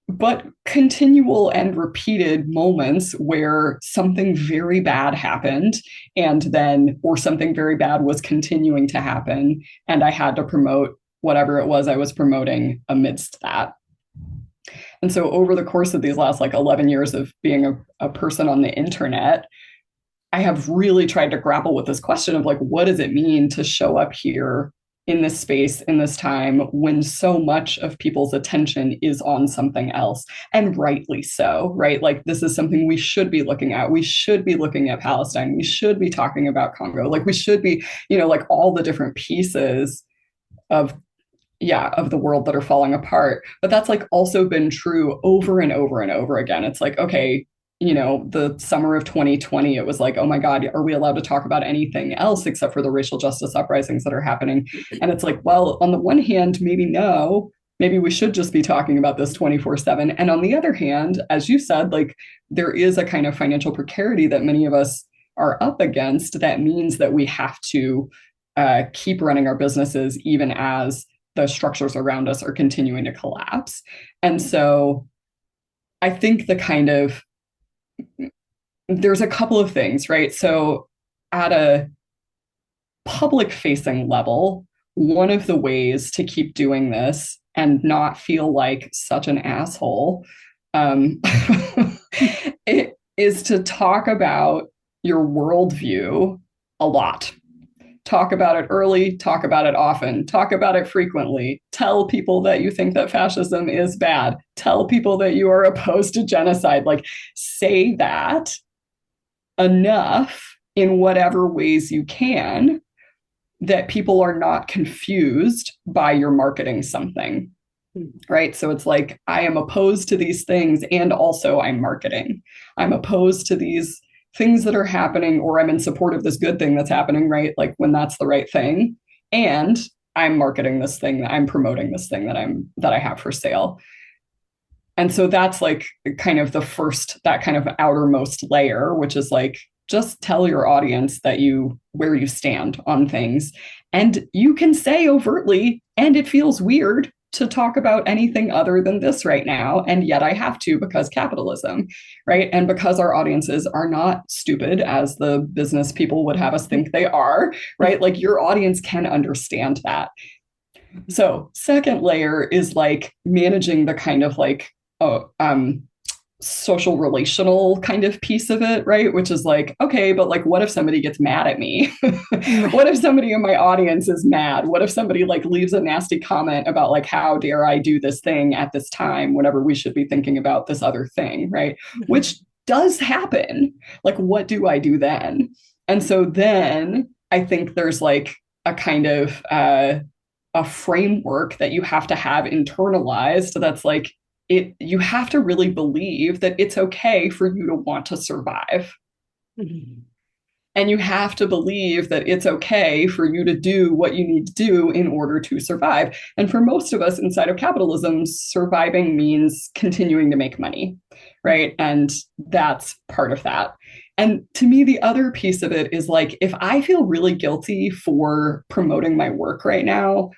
but continual and repeated moments where something very bad happened or something very bad was continuing to happen. And I had to promote whatever it was I was promoting amidst that. And so over the course of these last like 11 years of being a person on the internet, I have really tried to grapple with this question of like, what does it mean to show up here in this space, in this time, when so much of people's attention is on something else, and rightly so, right? Like this is something we should be looking at. We should be looking at Palestine. We should be talking about Congo. Like we should be, like all the different pieces of the world that are falling apart. But that's like also been true over and over and over again. It's like, okay, the summer of 2020, it was like, oh my God, are we allowed to talk about anything else except for the racial justice uprisings that are happening? And it's like, well, on the one hand, maybe no, maybe we should just be talking about this 24/7. And on the other hand, as you said, like there is a kind of financial precarity that many of us are up against. That means that we have to keep running our businesses even as the structures around us are continuing to collapse. And so I think there's a couple of things, right? So at a public facing level, one of the ways to keep doing this and not feel like such an asshole it is to talk about your worldview a lot. Talk about it early, talk about it often, talk about it frequently. Tell people that you think that fascism is bad. Tell people that you are opposed to genocide. Like say that enough in whatever ways you can that people are not confused by your marketing something, right? So it's like, I am opposed to these things and also I'm marketing. I'm opposed to these things that are happening, or I'm in support of this good thing that's happening, right? Like when that's the right thing. And I'm marketing this thing, I'm promoting this thing that I have for sale. And so that's like kind of that kind of outermost layer, which is like, just tell your audience where you stand on things. And you can say overtly, and it feels weird to talk about anything other than this right now. And yet I have to because capitalism, right? And because our audiences are not stupid as the business people would have us think they are, right? Like your audience can understand that. So second layer is like managing the kind of like, social relational kind of piece of it, right? Which is like, okay, but like, what if somebody gets mad at me? What if somebody in my audience is mad? What if somebody like leaves a nasty comment about like, how dare I do this thing at this time, whenever we should be thinking about this other thing, right? Mm-hmm. Which does happen. Like, what do I do then? And so then I think there's like a kind of a framework that you have to have internalized that's like, you have to really believe that it's okay for you to want to survive. Mm-hmm. And you have to believe that it's okay for you to do what you need to do in order to survive. And for most of us inside of capitalism, surviving means continuing to make money, right? And that's part of that. And to me, the other piece of it is like, if I feel really guilty for promoting my work right now,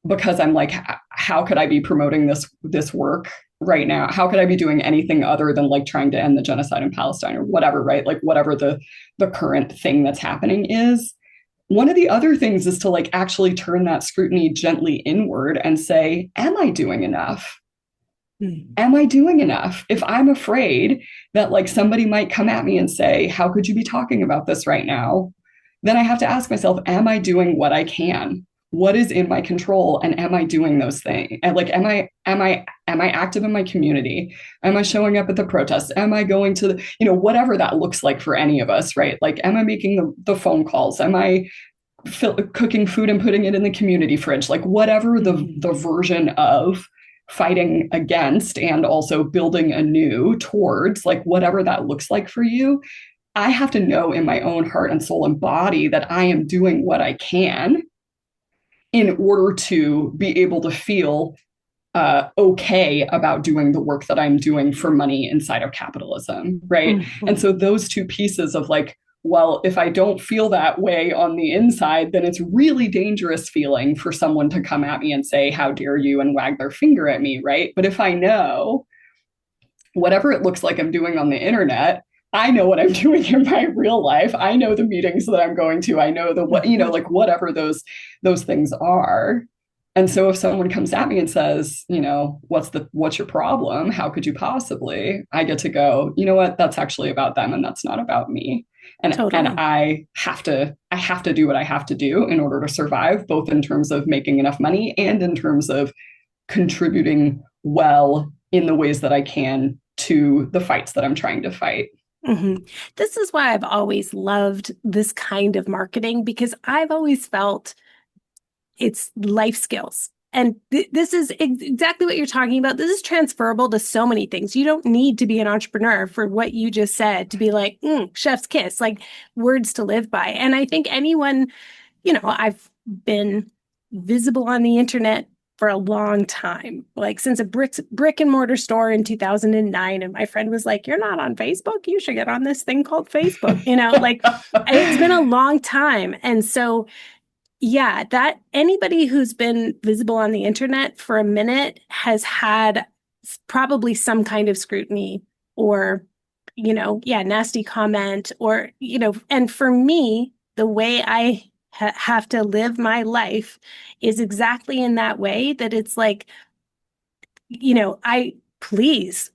because I'm like, how could I be promoting this work right now? How could I be doing anything other than like trying to end the genocide in Palestine or whatever, right? Like whatever the current thing that's happening is. One of the other things is to like actually turn that scrutiny gently inward and say, am I doing enough? Am I doing enough? If I'm afraid that like somebody might come at me and say, how could you be talking about this right now? Then I have to ask myself, am I doing what I can? What is in my control? And am I doing those things? And like, am I active in my community? Am I showing up at the protests? Am I going to the, whatever that looks like for any of us, right? Like, am I making the phone calls? Am I cooking food and putting it in the community fridge? Like whatever the version of fighting against and also building anew towards, like whatever that looks like for you, I have to know in my own heart and soul and body that I am doing what I can in order to be able to feel okay about doing the work that I'm doing for money inside of capitalism, right? Mm-hmm. And so those two pieces of like, well, if I don't feel that way on the inside, then it's really dangerous feeling for someone to come at me and say, how dare you, and wag their finger at me, right? But if I know whatever it looks like I'm doing on the internet, I know what I'm doing in my real life. I know the meetings that I'm going to. I know what, like whatever those things are. And so if someone comes at me and says, what's your problem? How could you possibly? I get to go, you know what? That's actually about them and that's not about me. And, totally. And I have to do what I have to do in order to survive, both in terms of making enough money and in terms of contributing well in the ways that I can to the fights that I'm trying to fight. Mm-hmm. This is why I've always loved this kind of marketing, because I've always felt it's life skills. And this is exactly what you're talking about. This is transferable to so many things. You don't need to be an entrepreneur for what you just said to be like, chef's kiss, like words to live by. And I think anyone, I've been visible on the internet for a long time, like since a brick and mortar store in 2009. And my friend was like, you're not on Facebook. You should get on this thing called Facebook. Like it's been a long time. And so yeah, that anybody who's been visible on the internet for a minute has had probably some kind of scrutiny or, nasty comment or, and for me, the way I have to live my life is exactly in that way, that it's like, please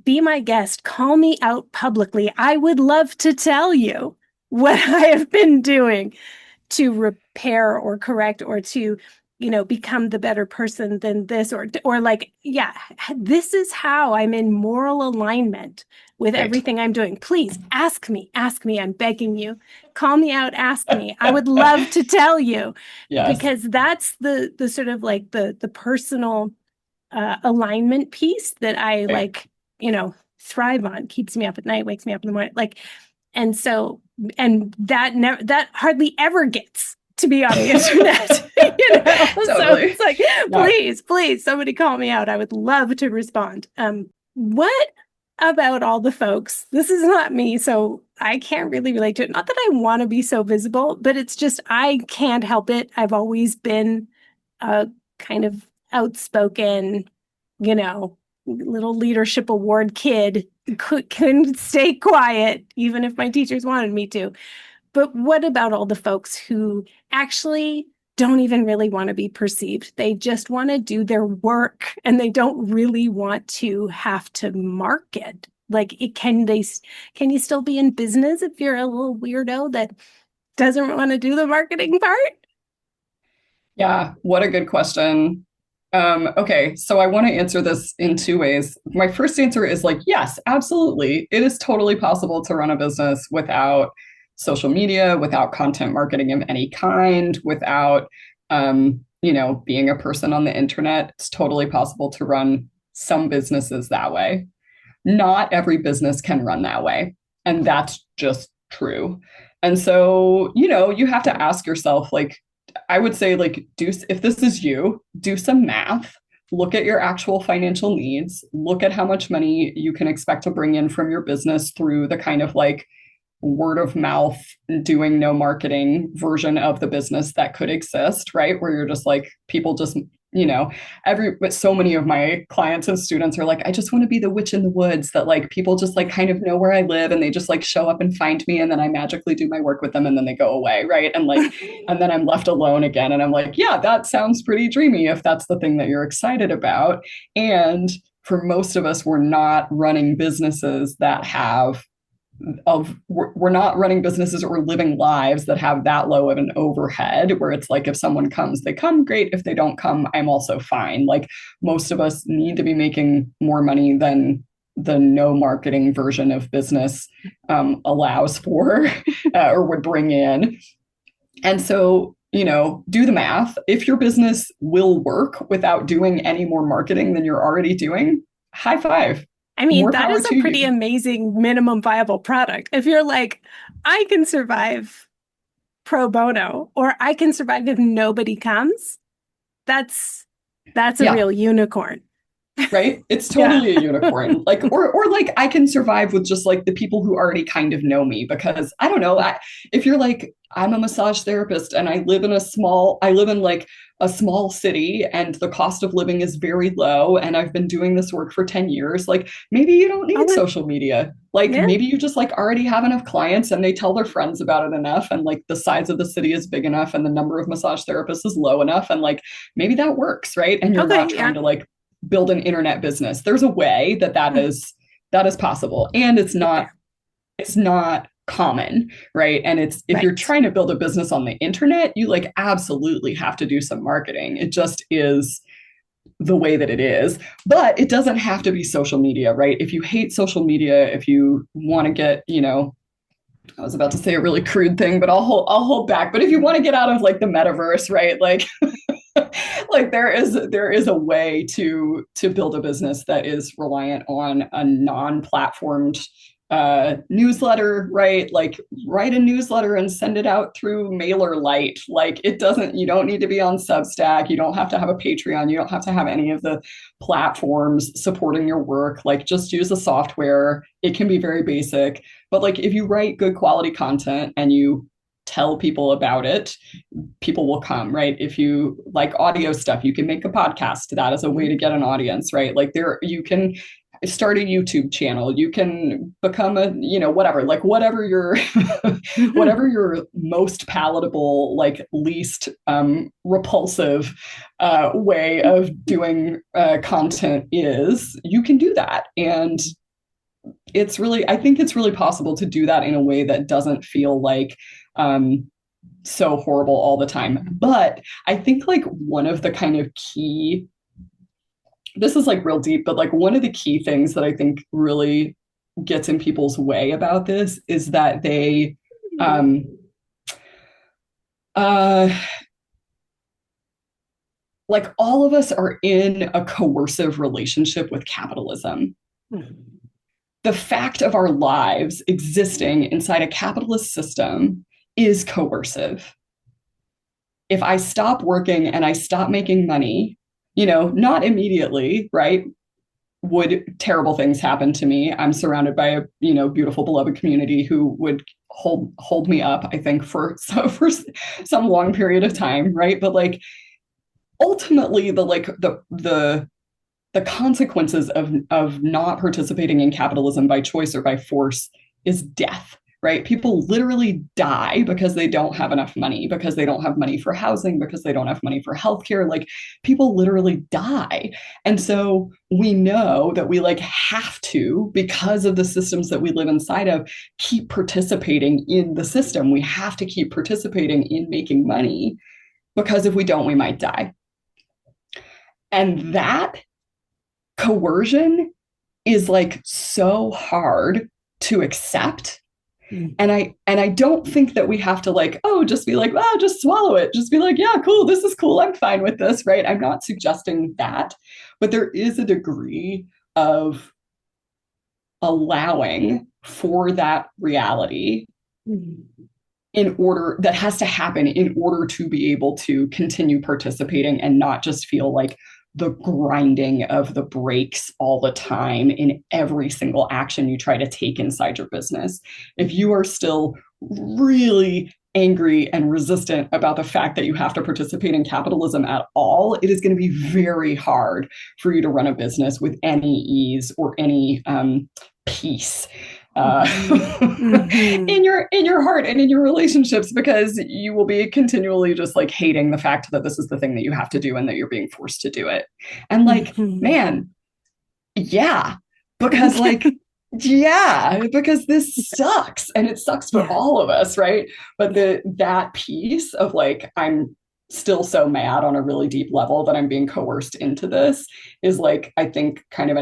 be my guest, call me out publicly. I would love to tell you what I have been doing to repair or correct or to, become the better person than this or like, yeah, this is how I'm in moral alignment with everything I'm doing. Please ask me, I'm begging you, call me out, ask me. I would love to tell you. Yes. Because that's the sort of like the personal alignment piece that I like, thrive on, keeps me up at night, wakes me up in the morning. Like, and so, and that hardly ever gets to be on the internet, Totally. So it's like, please, somebody call me out. I would love to respond. What about all the folks? This is not me, so I can't really relate to it. Not that I want to be so visible, but it's just, I can't help it. I've always been a kind of outspoken, little leadership award kid, couldn't stay quiet, even if my teachers wanted me to. But what about all the folks who actually don't even really want to be perceived? They just want to do their work and they don't really want to have to market. Like, can you still be in business if you're a little weirdo that doesn't want to do the marketing part? Yeah, what a good question. Okay, so I want to answer this in two ways. My first answer is like, yes, absolutely. It is totally possible to run a business without social media, without content marketing of any kind, without, being a person on the internet. It's totally possible to run some businesses that way. Not every business can run that way. And that's just true. And so, you have to ask yourself, like, I would say, like, if this is you, do some math, look at your actual financial needs, look at how much money you can expect to bring in from your business through the kind of like word of mouth, doing no marketing version of the business that could exist, right? Where you're just like, people just, but so many of my clients and students are like, I just want to be the witch in the woods that like people just like kind of know where I live and they just like show up and find me and then I magically do my work with them and then they go away, right? And like, and then I'm left alone again. And I'm like, yeah, that sounds pretty dreamy if that's the thing that you're excited about. And for most of us, we're not running businesses that have we're not running businesses or living lives that have that low of an overhead where it's like if someone comes, they come, great. If they don't come, I'm also fine. Like most of us need to be making more money than the no marketing version of business allows for or would bring in. And so, do the math. If your business will work without doing any more marketing than you're already doing, high five. I mean, More that power is a to pretty you. amazing minimum viable product. If you're like, I can survive pro bono, or I can survive if nobody comes, that's a Yeah. real unicorn. Right? It's Yeah. totally a unicorn. Like, or like I can survive with just like the people who already kind of know me because I don't know. If you're like, I'm a massage therapist and I live in like a small city and the cost of living is very low and I've been doing this work for 10 years, like maybe you don't need social media. Like Yeah. maybe you just like already have enough clients and they tell their friends about it enough and like the size of the city is big enough and the number of massage therapists is low enough and like maybe that works, right? And you're Okay. not trying Yeah. to like build an internet business. There's a way that is possible, and it's Okay. not common, right? And it's if you're Right. trying to build a business on the internet, you like absolutely have to do some marketing. It just is the way that it is, but it doesn't have to be social media, right? If you hate social media, if you want to get, I was about to say a really crude thing, but I'll hold back. But if you want to get out of like the metaverse, right? Like like there is a way to build a business that is reliant on a non-platformed newsletter, right? Like write a newsletter and send it out through MailerLite. Like you don't need to be on Substack. You don't have to have a Patreon. You don't have to have any of the platforms supporting your work. Like just use the software. It can be very basic, but like if you write good quality content and you tell people about it, people will come, right? If you like audio stuff, you can make a podcast. That is a way to get an audience, right? Like you can start a YouTube channel. You can become whatever, like whatever your whatever your most palatable, like least repulsive way of doing content is, you can do that. And I think it's really possible to do that in a way that doesn't feel like so horrible all the time. But I think like one of the kind of key, this is like real deep, but like one of the key things that I think really gets in people's way about this is that they like all of us are in a coercive relationship with capitalism. The fact of our lives existing inside a capitalist system is coercive. If I stop working and I stop making money, not immediately, right? Would terrible things happen to me? I'm surrounded by a, beautiful, beloved community who would hold me up, I think, for some long period of time, right? But like ultimately the consequences of not participating in capitalism by choice or by force is death, right? People literally die because they don't have enough money, because they don't have money for housing, because they don't have money for healthcare. Like people literally die. And so we know that we like have to, because of the systems that we live inside of, keep participating in the system. We have to keep participating in making money, because if we don't, we might die. And that coercion is like so hard to accept. And I don't think that we have to like, just be like, just swallow it. Just be like, yeah, cool. This is cool. I'm fine with this. Right. I'm not suggesting that, but there is a degree of allowing for that reality that has to happen in order to be able to continue participating and not just feel like the grinding of the brakes all the time in every single action you try to take inside your business. If you are still really angry and resistant about the fact that you have to participate in capitalism at all, it is going to be very hard for you to run a business with any ease or any peace in your heart and in your relationships, because you will be continually just like hating the fact that this is the thing that you have to do and that you're being forced to do it. And like, man, yeah, because like, yeah, because this sucks, and it sucks for all of us, right? But that piece of like, I'm still so mad on a really deep level that I'm being coerced into this is like, I think kind of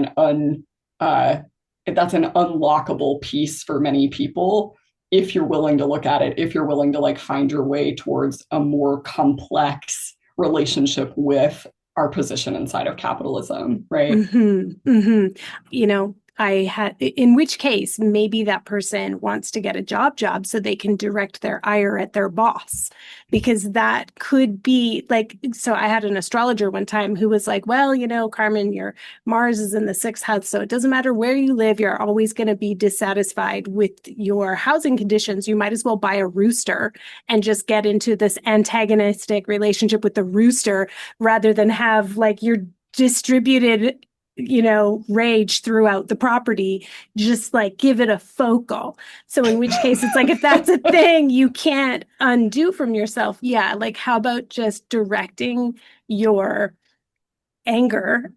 that's an unlockable piece for many people, if you're willing to look at it, if you're willing to like find your way towards a more complex relationship with our position inside of capitalism, right? You know, in which case, maybe that person wants to get a job so they can direct their ire at their boss, because that could be like, so I had an astrologer one time who was like, well, you know, Carmen, your Mars is in the 6th house, so it doesn't matter where you live, you're always going to be dissatisfied with your housing conditions. You might as well buy a rooster and just get into this antagonistic relationship with the rooster rather than have like your distributed, you know, rage throughout the property. Just like give it a focal. So in which case it's like, if that's a thing you can't undo from yourself, yeah, like how about just directing your anger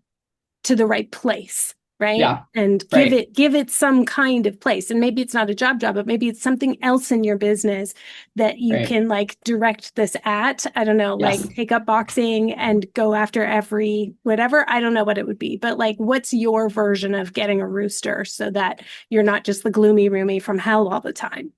to the right place, right? Yeah, and give it some kind of place. And maybe it's not a job, but maybe it's something else in your business that you can like direct this at. I don't know, like take up boxing and go after every whatever. I don't know what it would be, but like, what's your version of getting a rooster so that you're not just the gloomy roomie from hell all the time?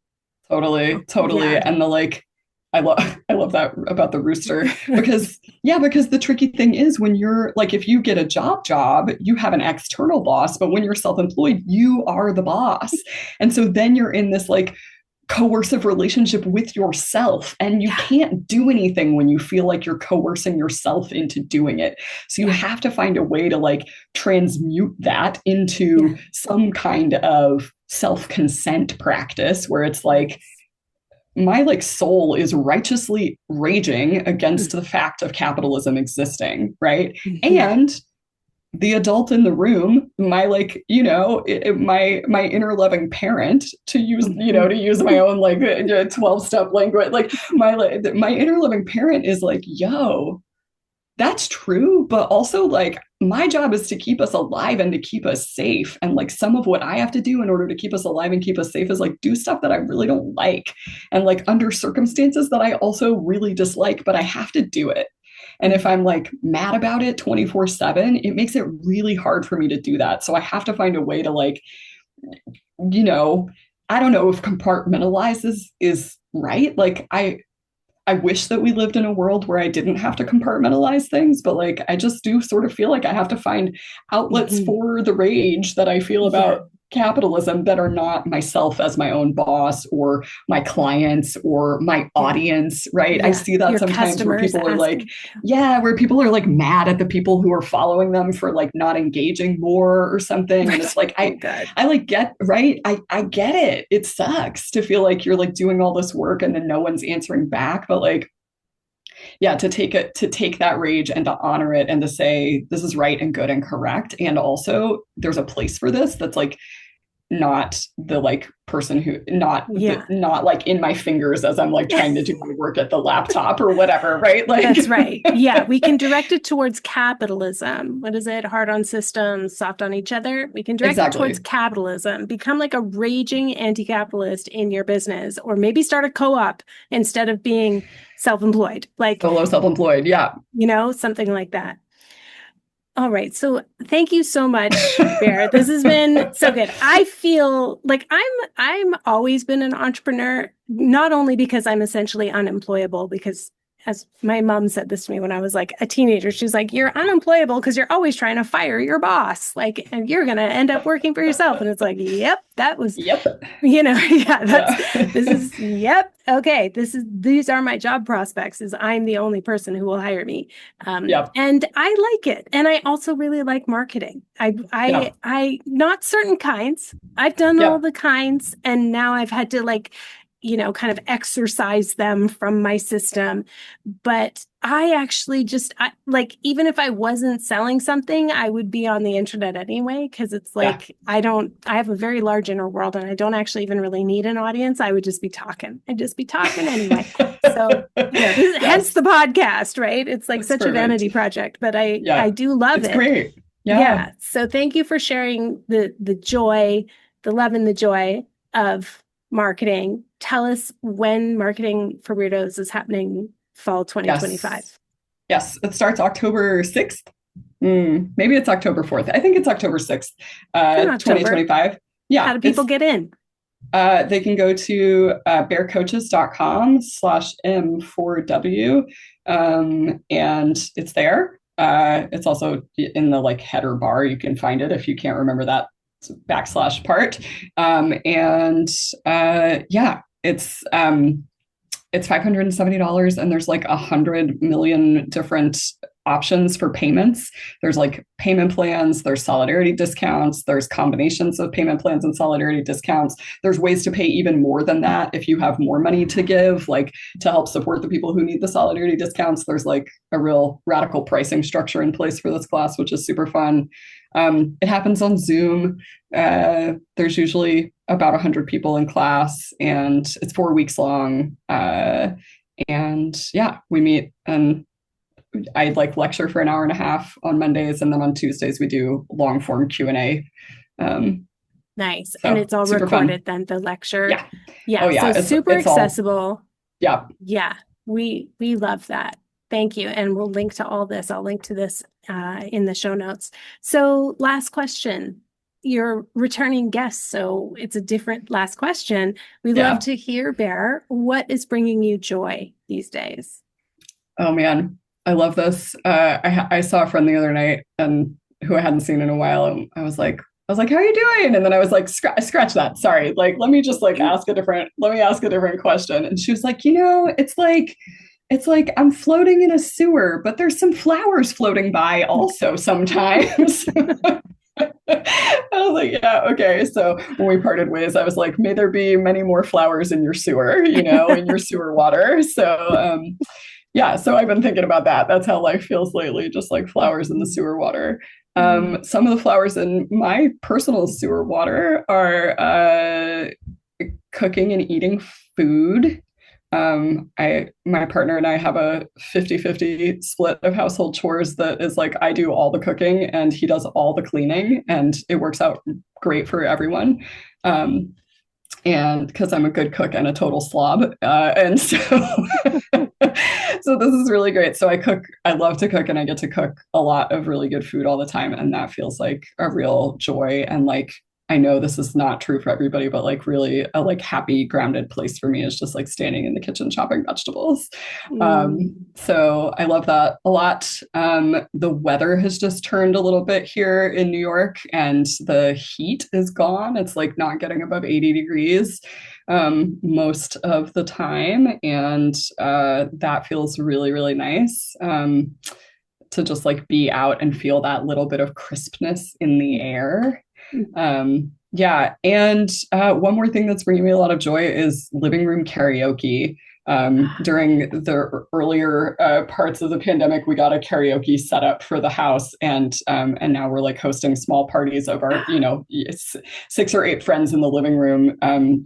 Totally. Yeah. And the like, I love that about the rooster, because the tricky thing is, when you're like, if you get a job, you have an external boss, but when you're self-employed, you are the boss. And so then you're in this like coercive relationship with yourself, and you can't do anything when you feel like you're coercing yourself into doing it. So you have to find a way to like transmute that into some kind of self-consent practice where it's like, my like soul is righteously raging against the fact of capitalism existing, right? And the adult in the room, my like, you know, my inner loving parent, to use my own like 12-step language, like my inner loving parent is like, yo, that's true, but also like my job is to keep us alive and to keep us safe. And like some of what I have to do in order to keep us alive and keep us safe is like do stuff that I really don't like, and like under circumstances that I also really dislike, but I have to do it. And if I'm like mad about it 24/7, it makes it really hard for me to do that. So I have to find a way to like, you know, I don't know if compartmentalize is right. Like I wish that we lived in a world where I didn't have to compartmentalize things, but like I just do sort of feel like I have to find outlets for the rage that I feel about capitalism that are not myself as my own boss or my clients or my audience, right? I see that your sometimes where people are like, where people are like mad at the people who are following them for like not engaging more or something. And it's like, I like get, right? I get it. It sucks to feel like you're like doing all this work and then no one's answering back. But like, to take that rage and to honor it and to say, this is right and good and correct. And also there's a place for this that's like, not the like person who not like in my fingers as I'm like trying to do my work at the laptop or whatever, right? Like that's right. Yeah, we can direct it towards capitalism. What is it? Hard on systems, soft on each other. We can direct it towards capitalism. Become like a raging anti-capitalist in your business, or maybe start a co-op instead of being self-employed. Like solo self-employed, you know, something like that. All right. So thank you so much, Bear. This has been so good. I feel like I'm always been an entrepreneur, not only because I'm essentially unemployable, because as my mom said this to me when I was like a teenager, she's like, you're unemployable because you're always trying to fire your boss, like, and you're going to end up working for yourself. And it's like, yep, that was, Yep. yeah, Yeah. this is, yep. Okay. These are my job prospects, is I'm the only person who will hire me. Yep. And I like it. And I also really like marketing. Yep. I, not certain kinds. I've done all Yep. the kinds, and now I've had to like, kind of exercise them from my system. But I actually like, even if I wasn't selling something, I would be on the internet anyway, because it's like, I have a very large inner world, and I don't actually even really need an audience. I would just be talking. I'd just be talking anyway. So, hence the podcast, right? It's like That's such perfect. a vanity project, but I do love it. It's great. Yeah. So thank you for sharing the joy, the love and the joy of marketing. Tell us when marketing for Weirdos is happening fall 2025. Yes. It starts October 6th. Maybe it's October 4th. I think it's October 6th, 2025. Yeah. How do people get in? They can go to bearcoaches.com/M4W, and it's there. It's also in the like header bar. You can find it if you can't remember that / part. It's $570, and there's like 100 million different options for payments. There's like payment plans, there's solidarity discounts, there's combinations of payment plans and solidarity discounts. There's ways to pay even more than that if you have more money to give, like to help support the people who need the solidarity discounts. There's like a real radical pricing structure in place for this class, which is super fun. It happens on Zoom. There's usually about 100 people in class, and it's 4 weeks long. We meet, and I like lecture for an hour and a half on Mondays, and then on Tuesdays we do long form Q&A. Nice. And it's all recorded then, the lecture. Yeah. Oh yeah. So super accessible. All, yeah. Yeah. We love that. Thank you. And we'll link to all this. I'll link to this in the show notes. So last question. You're returning guests, so it's a different last question. We love to hear, Bear, what is bringing you joy these days? Oh man, I love this. I saw a friend the other night, and who I hadn't seen in a while, and I was like, how are you doing? And then I was like, scratch that. Sorry. Like, let me just like ask a different question. And she was like, it's like I'm floating in a sewer, but there's some flowers floating by also sometimes. I was like, yeah, okay. So when we parted ways, I was like, may there be many more flowers in your sewer, in your sewer water. So, so I've been thinking about that. That's how life feels lately, just like flowers in the sewer water. Some of the flowers in my personal sewer water are cooking and eating food. My partner and I have a 50-50 split of household chores that is like, I do all the cooking and he does all the cleaning, and it works out great for everyone. And because I'm a good cook and a total slob. And so, so this is really great. So I love to cook, and I get to cook a lot of really good food all the time. And that feels like a real joy. And like, I know this is not true for everybody, but like really a like happy, grounded place for me is just like standing in the kitchen chopping vegetables. So I love that a lot. The weather has just turned a little bit here in New York, and the heat is gone. It's like not getting above 80 degrees most of the time. And that feels really, really nice to just like be out and feel that little bit of crispness in the air. And one more thing that's bringing me a lot of joy is living room karaoke. During the earlier parts of the pandemic, we got a karaoke set up for the house, and now we're like hosting small parties of our 6 or 8 friends in the living room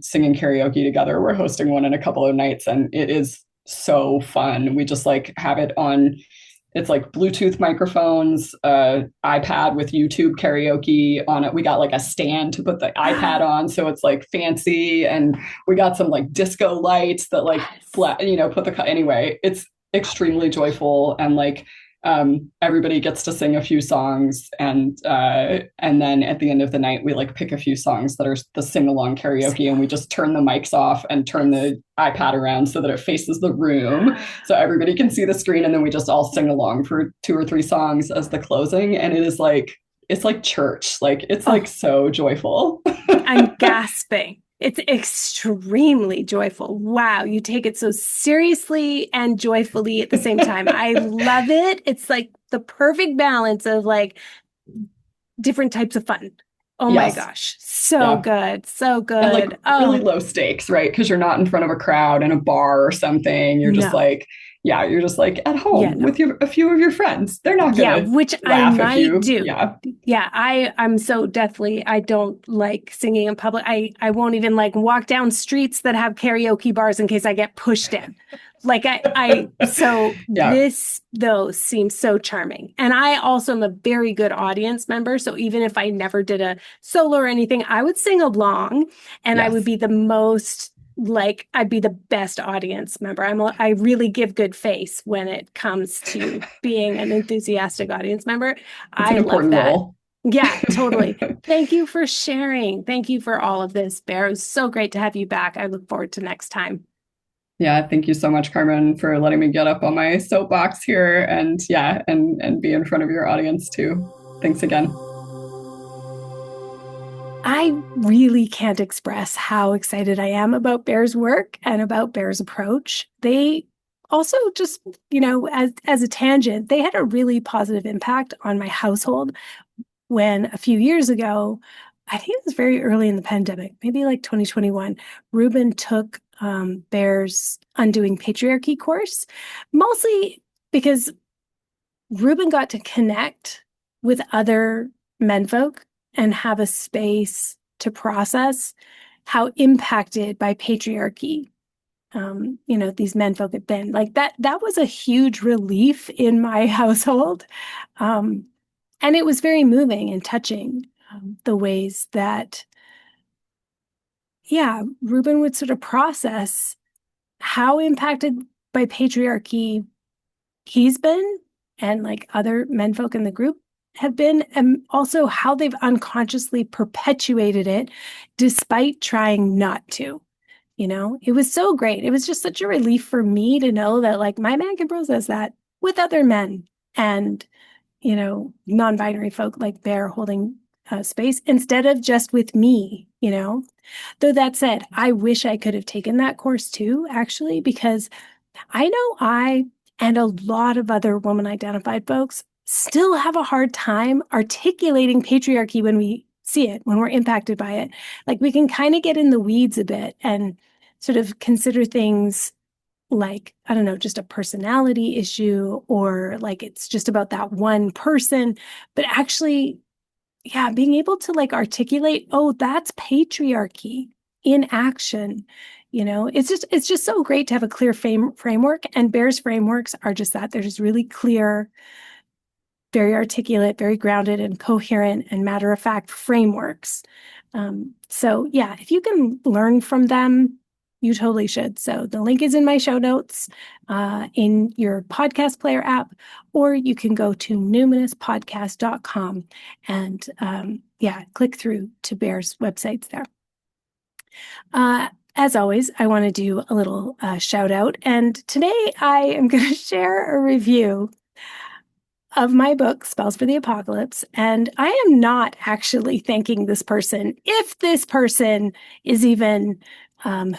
singing karaoke together. We're hosting one in a couple of nights, and it is so fun. We just like have it on. It's like Bluetooth microphones, iPad with YouTube karaoke on it. We got like a stand to put the iPad on, so it's like fancy, and we got some like disco lights that like anyway, it's extremely joyful, and like everybody gets to sing a few songs, and then at the end of the night we like pick a few songs that are the sing-along karaoke, and we just turn the mics off and turn the iPad around so that it faces the room so everybody can see the screen, and then we just all sing along for 2 or 3 songs as the closing, and it's like church. Like it's like so joyful. I'm gasping. It's extremely joyful. Wow, you take it so seriously and joyfully at the same time. I love it. It's like the perfect balance of like different types of fun. Oh my gosh. So good. So good. And like really low stakes, right? Because you're not in front of a crowd in a bar or something. You're just like, you're just like at home with a few of your friends. They're not gonna which laugh I might if you, do. I'm so deathly. I don't like singing in public. I won't even like walk down streets that have karaoke bars in case I get pushed in. Like this though seems so charming. And I also am a very good audience member. So even if I never did a solo or anything, I would sing along, and I would be the most like, I'd be the best audience member. I really give good face when it comes to being an enthusiastic audience member. I love that. Role. Yeah, totally. Thank you for sharing. Thank you for all of this, Bear. It was so great to have you back. I look forward to next time. Yeah, thank you so much, Carmen, for letting me get up on my soapbox here and be in front of your audience too. Thanks again. I really can't express how excited I am about Bear's work and about Bear's approach. They also just, as a tangent, they had a really positive impact on my household when a few years ago, I think it was very early in the pandemic, maybe like 2021, Ruben took Bear's Undoing Patriarchy course, mostly because Ruben got to connect with other menfolk and have a space to process how impacted by patriarchy, these menfolk have been. Like that was a huge relief in my household. And it was very moving and touching, the ways that, Ruben would sort of process how impacted by patriarchy he's been, and like other menfolk in the group have been, and also how they've unconsciously perpetuated it despite trying not to. It was so great. It was just such a relief for me to know that like my man can process that with other men and, non-binary folk like Bear holding space instead of just with me, Though that said, I wish I could have taken that course too, actually, because I know I and a lot of other woman-identified folks still have a hard time articulating patriarchy when we see it, when we're impacted by it. Like we can kind of get in the weeds a bit and sort of consider things like, I don't know, just a personality issue, or like it's just about that one person. But actually, being able to like articulate, oh, that's patriarchy in action. It's just so great to have a clear framework, and Bear's frameworks are just that. They're just really clear, very articulate, very grounded and coherent and matter-of-fact frameworks. So if you can learn from them, you totally should. So the link is in my show notes, in your podcast player app, or you can go to numinouspodcast.com and click through to Bear's websites there. As always, I want to do a little shout out. And today I am going to share a review of my book, Spells for the Apocalypse. And I am not actually thanking this person, if this person is even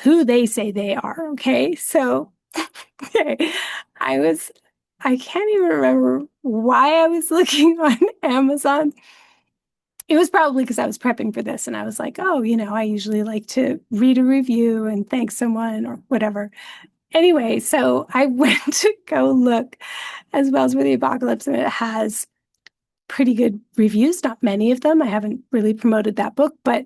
who they say they are. Okay. So I can't even remember why I was looking on Amazon. It was probably because I was prepping for this and I was like, oh, I usually like to read a review and thank someone or whatever. Anyway, so I went to go look at Spells for the Apocalypse, and it has pretty good reviews, not many of them. I haven't really promoted that book, but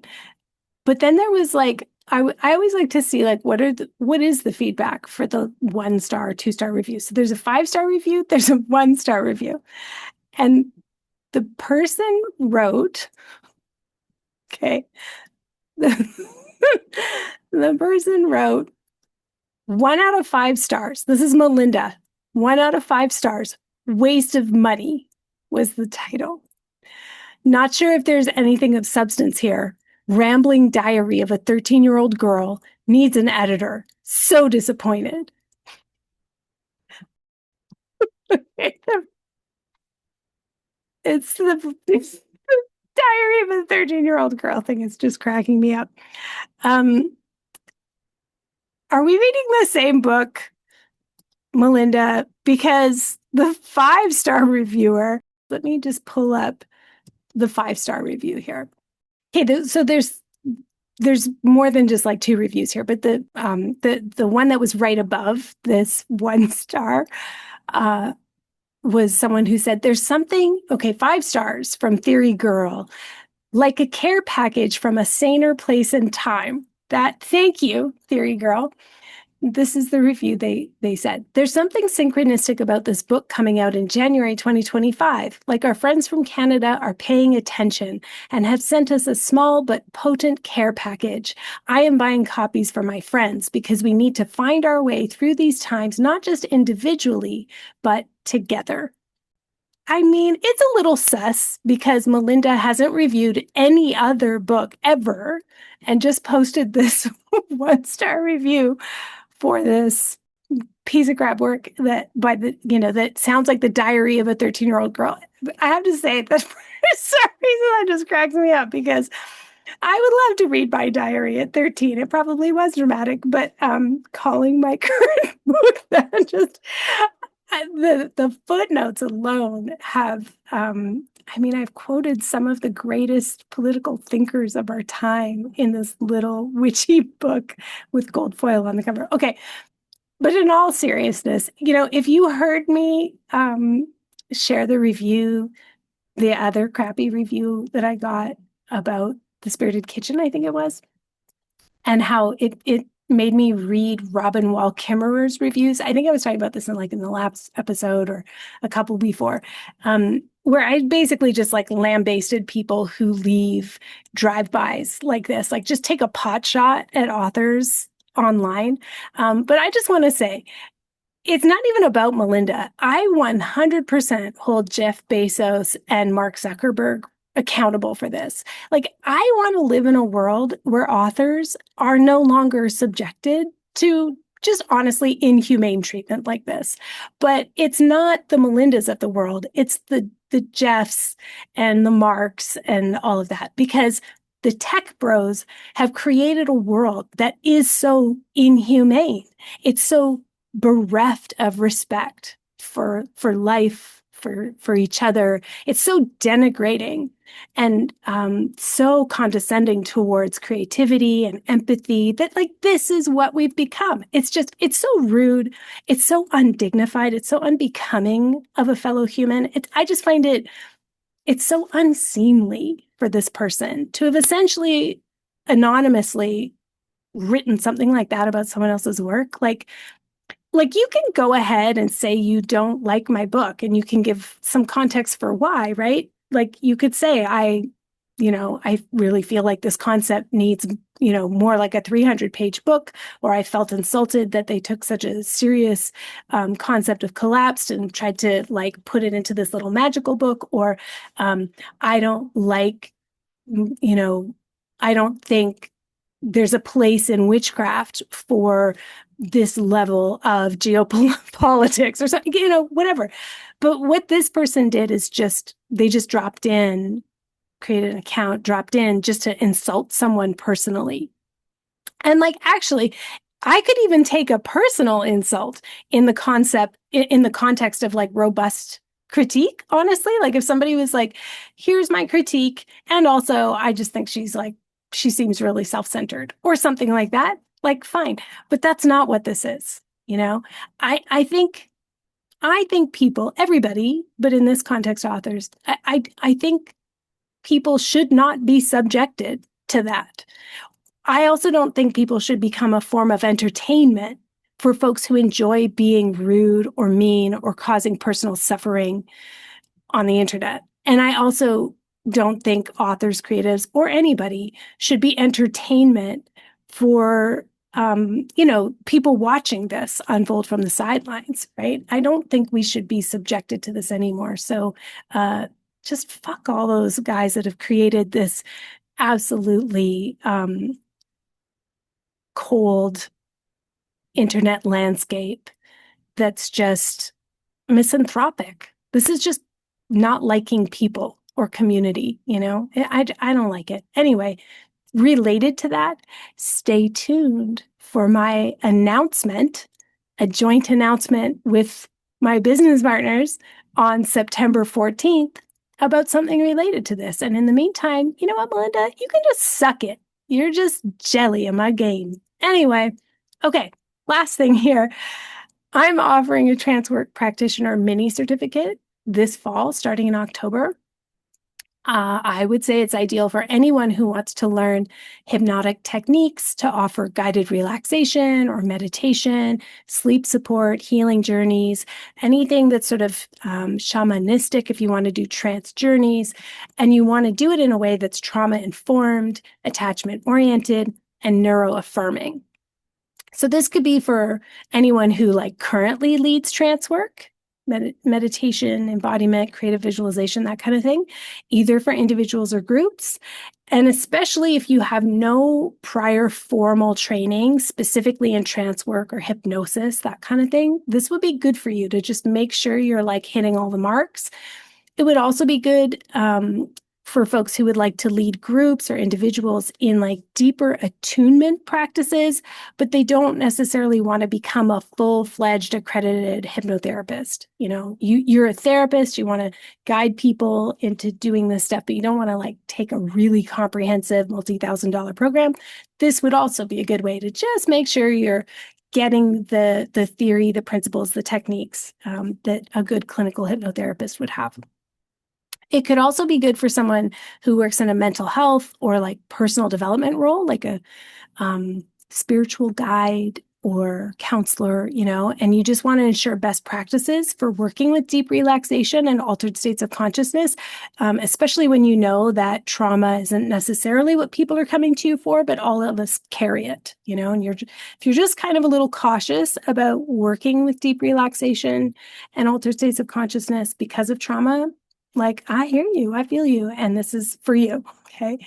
then there was like, I always like to see like, what is the feedback for the 1-star, 2-star review. So there's a 5-star review, there's a 1-star review. And the person wrote, okay, the person wrote 1 out of 5 stars. This is Melinda. 1 out of 5 stars. Waste of Money was the title. Not sure if there's anything of substance here. Rambling diary of a 13-year-old girl needs an editor. So disappointed. It's the diary of a 13-year-old girl thing is just cracking me up. Are we reading the same book, Melinda? Because the 5-star reviewer, let me just pull up the 5-star review here. Okay, so there's more than just like 2 reviews here, but the one that was right above this 1 star was someone who said, there's something, 5 stars from Theory Girl, like a care package from a saner place and time. Thank you, Theory Girl. This is the review they said. There's something synchronistic about this book coming out in January 2025. Like our friends from Canada are paying attention and have sent us a small but potent care package. I am buying copies for my friends because we need to find our way through these times, not just individually, but together. I mean, it's a little sus because Melinda hasn't reviewed any other book ever and just posted this 1-star review for this piece of crap work that sounds like the diary of a 13-year-old girl. I have to say that for some reason that just cracks me up because I would love to read my diary at 13. It probably was dramatic, but calling my current book that just the footnotes alone have I've quoted some of the greatest political thinkers of our time in this little witchy book with gold foil on the cover. Okay. But in all seriousness, if you heard me share the review, the other crappy review that I got about The Spirited Kitchen, I think it was, and how it made me read Robin Wall Kimmerer's reviews. I think I was talking about this in the last episode or a couple before, where I basically just lambasted people who leave drive-bys like this, just take a pot shot at authors online. But I just want to say, it's not even about Melinda. I 100% hold Jeff Bezos and Mark Zuckerberg accountable for this. I want to live in a world where authors are no longer subjected to just honestly inhumane treatment like this. But it's not the Melindas of the world. It's the Jeffs and the Marks and all of that, because the tech bros have created a world that is so inhumane. It's so bereft of respect for life, for each other. It's so denigrating and so condescending towards creativity and empathy that this is what we've become. It's so rude. It's so undignified. It's so unbecoming of a fellow human. I just find it's so unseemly for this person to have essentially anonymously written something like that about someone else's work. You can go ahead and say you don't like my book and you can give some context for why, right? You could say, I really feel like this concept needs, more like a 300-page book, or I felt insulted that they took such a serious concept of collapse and tried to put it into this little magical book, or I don't like, I don't think there's a place in witchcraft for this level of geopolitics or something, whatever. But what this person did is they just dropped in, created an account, dropped in just to insult someone personally. And actually, I could even take a personal insult in the context of robust critique, honestly. If somebody was here's my critique, and also I just think she seems really self-centered or something like that, fine. But that's not what this is. I think people, everybody, but in this context, authors, I think people should not be subjected to that. I also don't think people should become a form of entertainment for folks who enjoy being rude or mean or causing personal suffering on the internet. And I also don't think authors, creatives, or anybody should be entertainment for people watching this unfold from the sidelines, right? I don't think we should be subjected to this anymore. So just fuck all those guys that have created this absolutely cold internet landscape that's just misanthropic. This is just not liking people or community, I don't like it. Anyway, related to that, stay tuned for my announcement, a joint announcement with my business partners on September 14th about something related to this. And in the meantime, you know what, Melinda? You can just suck it. You're just jelly in my game. Anyway, okay, last thing here. I'm offering a trance work practitioner mini certificate this fall, starting in October. I would say it's ideal for anyone who wants to learn hypnotic techniques to offer guided relaxation or meditation, sleep support, healing journeys, anything that's sort of shamanistic if you want to do trance journeys, and you want to do it in a way that's trauma-informed, attachment-oriented, and neuro-affirming. So this could be for anyone who currently leads trance work, meditation, embodiment, creative visualization, that kind of thing, either for individuals or groups. And especially if you have no prior formal training, specifically in trance work or hypnosis, that kind of thing, this would be good for you to just make sure you're hitting all the marks. It would also be good for folks who would like to lead groups or individuals in deeper attunement practices, but they don't necessarily want to become a full-fledged accredited hypnotherapist. You're a therapist, you want to guide people into doing this stuff, but you don't want to take a really comprehensive multi-$1,000 program. This would also be a good way to just make sure you're getting the theory, the principles, the techniques that a good clinical hypnotherapist would have. It could also be good for someone who works in a mental health or personal development role, like a spiritual guide or counselor, and you just want to ensure best practices for working with deep relaxation and altered states of consciousness, especially when you know that trauma isn't necessarily what people are coming to you for, but all of us carry it, and if you're just kind of a little cautious about working with deep relaxation and altered states of consciousness because of trauma, I hear you, I feel you, and this is for you, okay?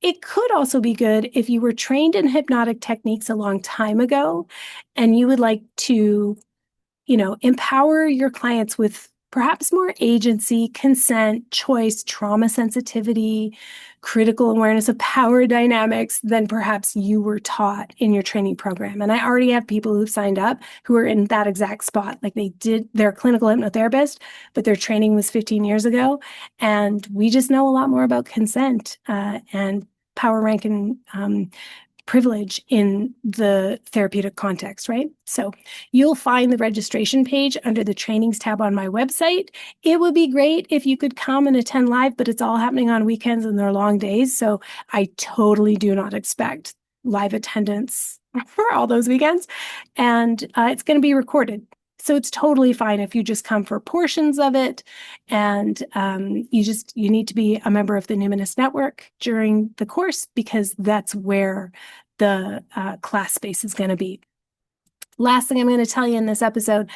It could also be good if you were trained in hypnotic techniques a long time ago and you would like to, empower your clients with perhaps more agency, consent, choice, trauma sensitivity, critical awareness of power dynamics than perhaps you were taught in your training program. And I already have people who've signed up who are in that exact spot. They're a clinical hypnotherapist, but their training was 15 years ago. And we just know a lot more about consent and power, rank, and privilege in the therapeutic context, right? So you'll find the registration page under the trainings tab on my website. It would be great if you could come and attend live, but it's all happening on weekends and they're long days. So I totally do not expect live attendance for all those weekends. And it's going to be recorded. So it's totally fine if you just come for portions of it. And you need to be a member of the Numinous Network during the course because that's where the class space is going to be. Last thing I'm going to tell you in this episode,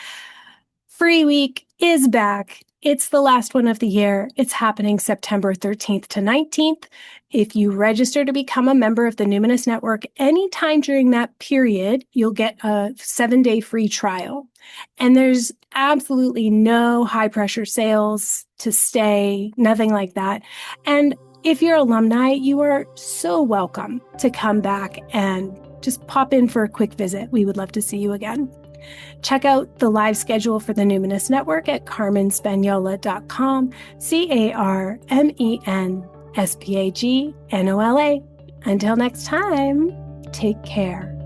Free Week is back. It's the last one of the year. It's happening September 13th to 19th. If you register to become a member of the Numinous Network anytime during that period, you'll get a 7-day free trial. And there's absolutely no high pressure sales to stay, nothing like that. And if you're alumni, you are so welcome to come back and just pop in for a quick visit. We would love to see you again. Check out the live schedule for the Numinous Network at carmenspagnola.com, CarmenSpagnola. Until next time, take care.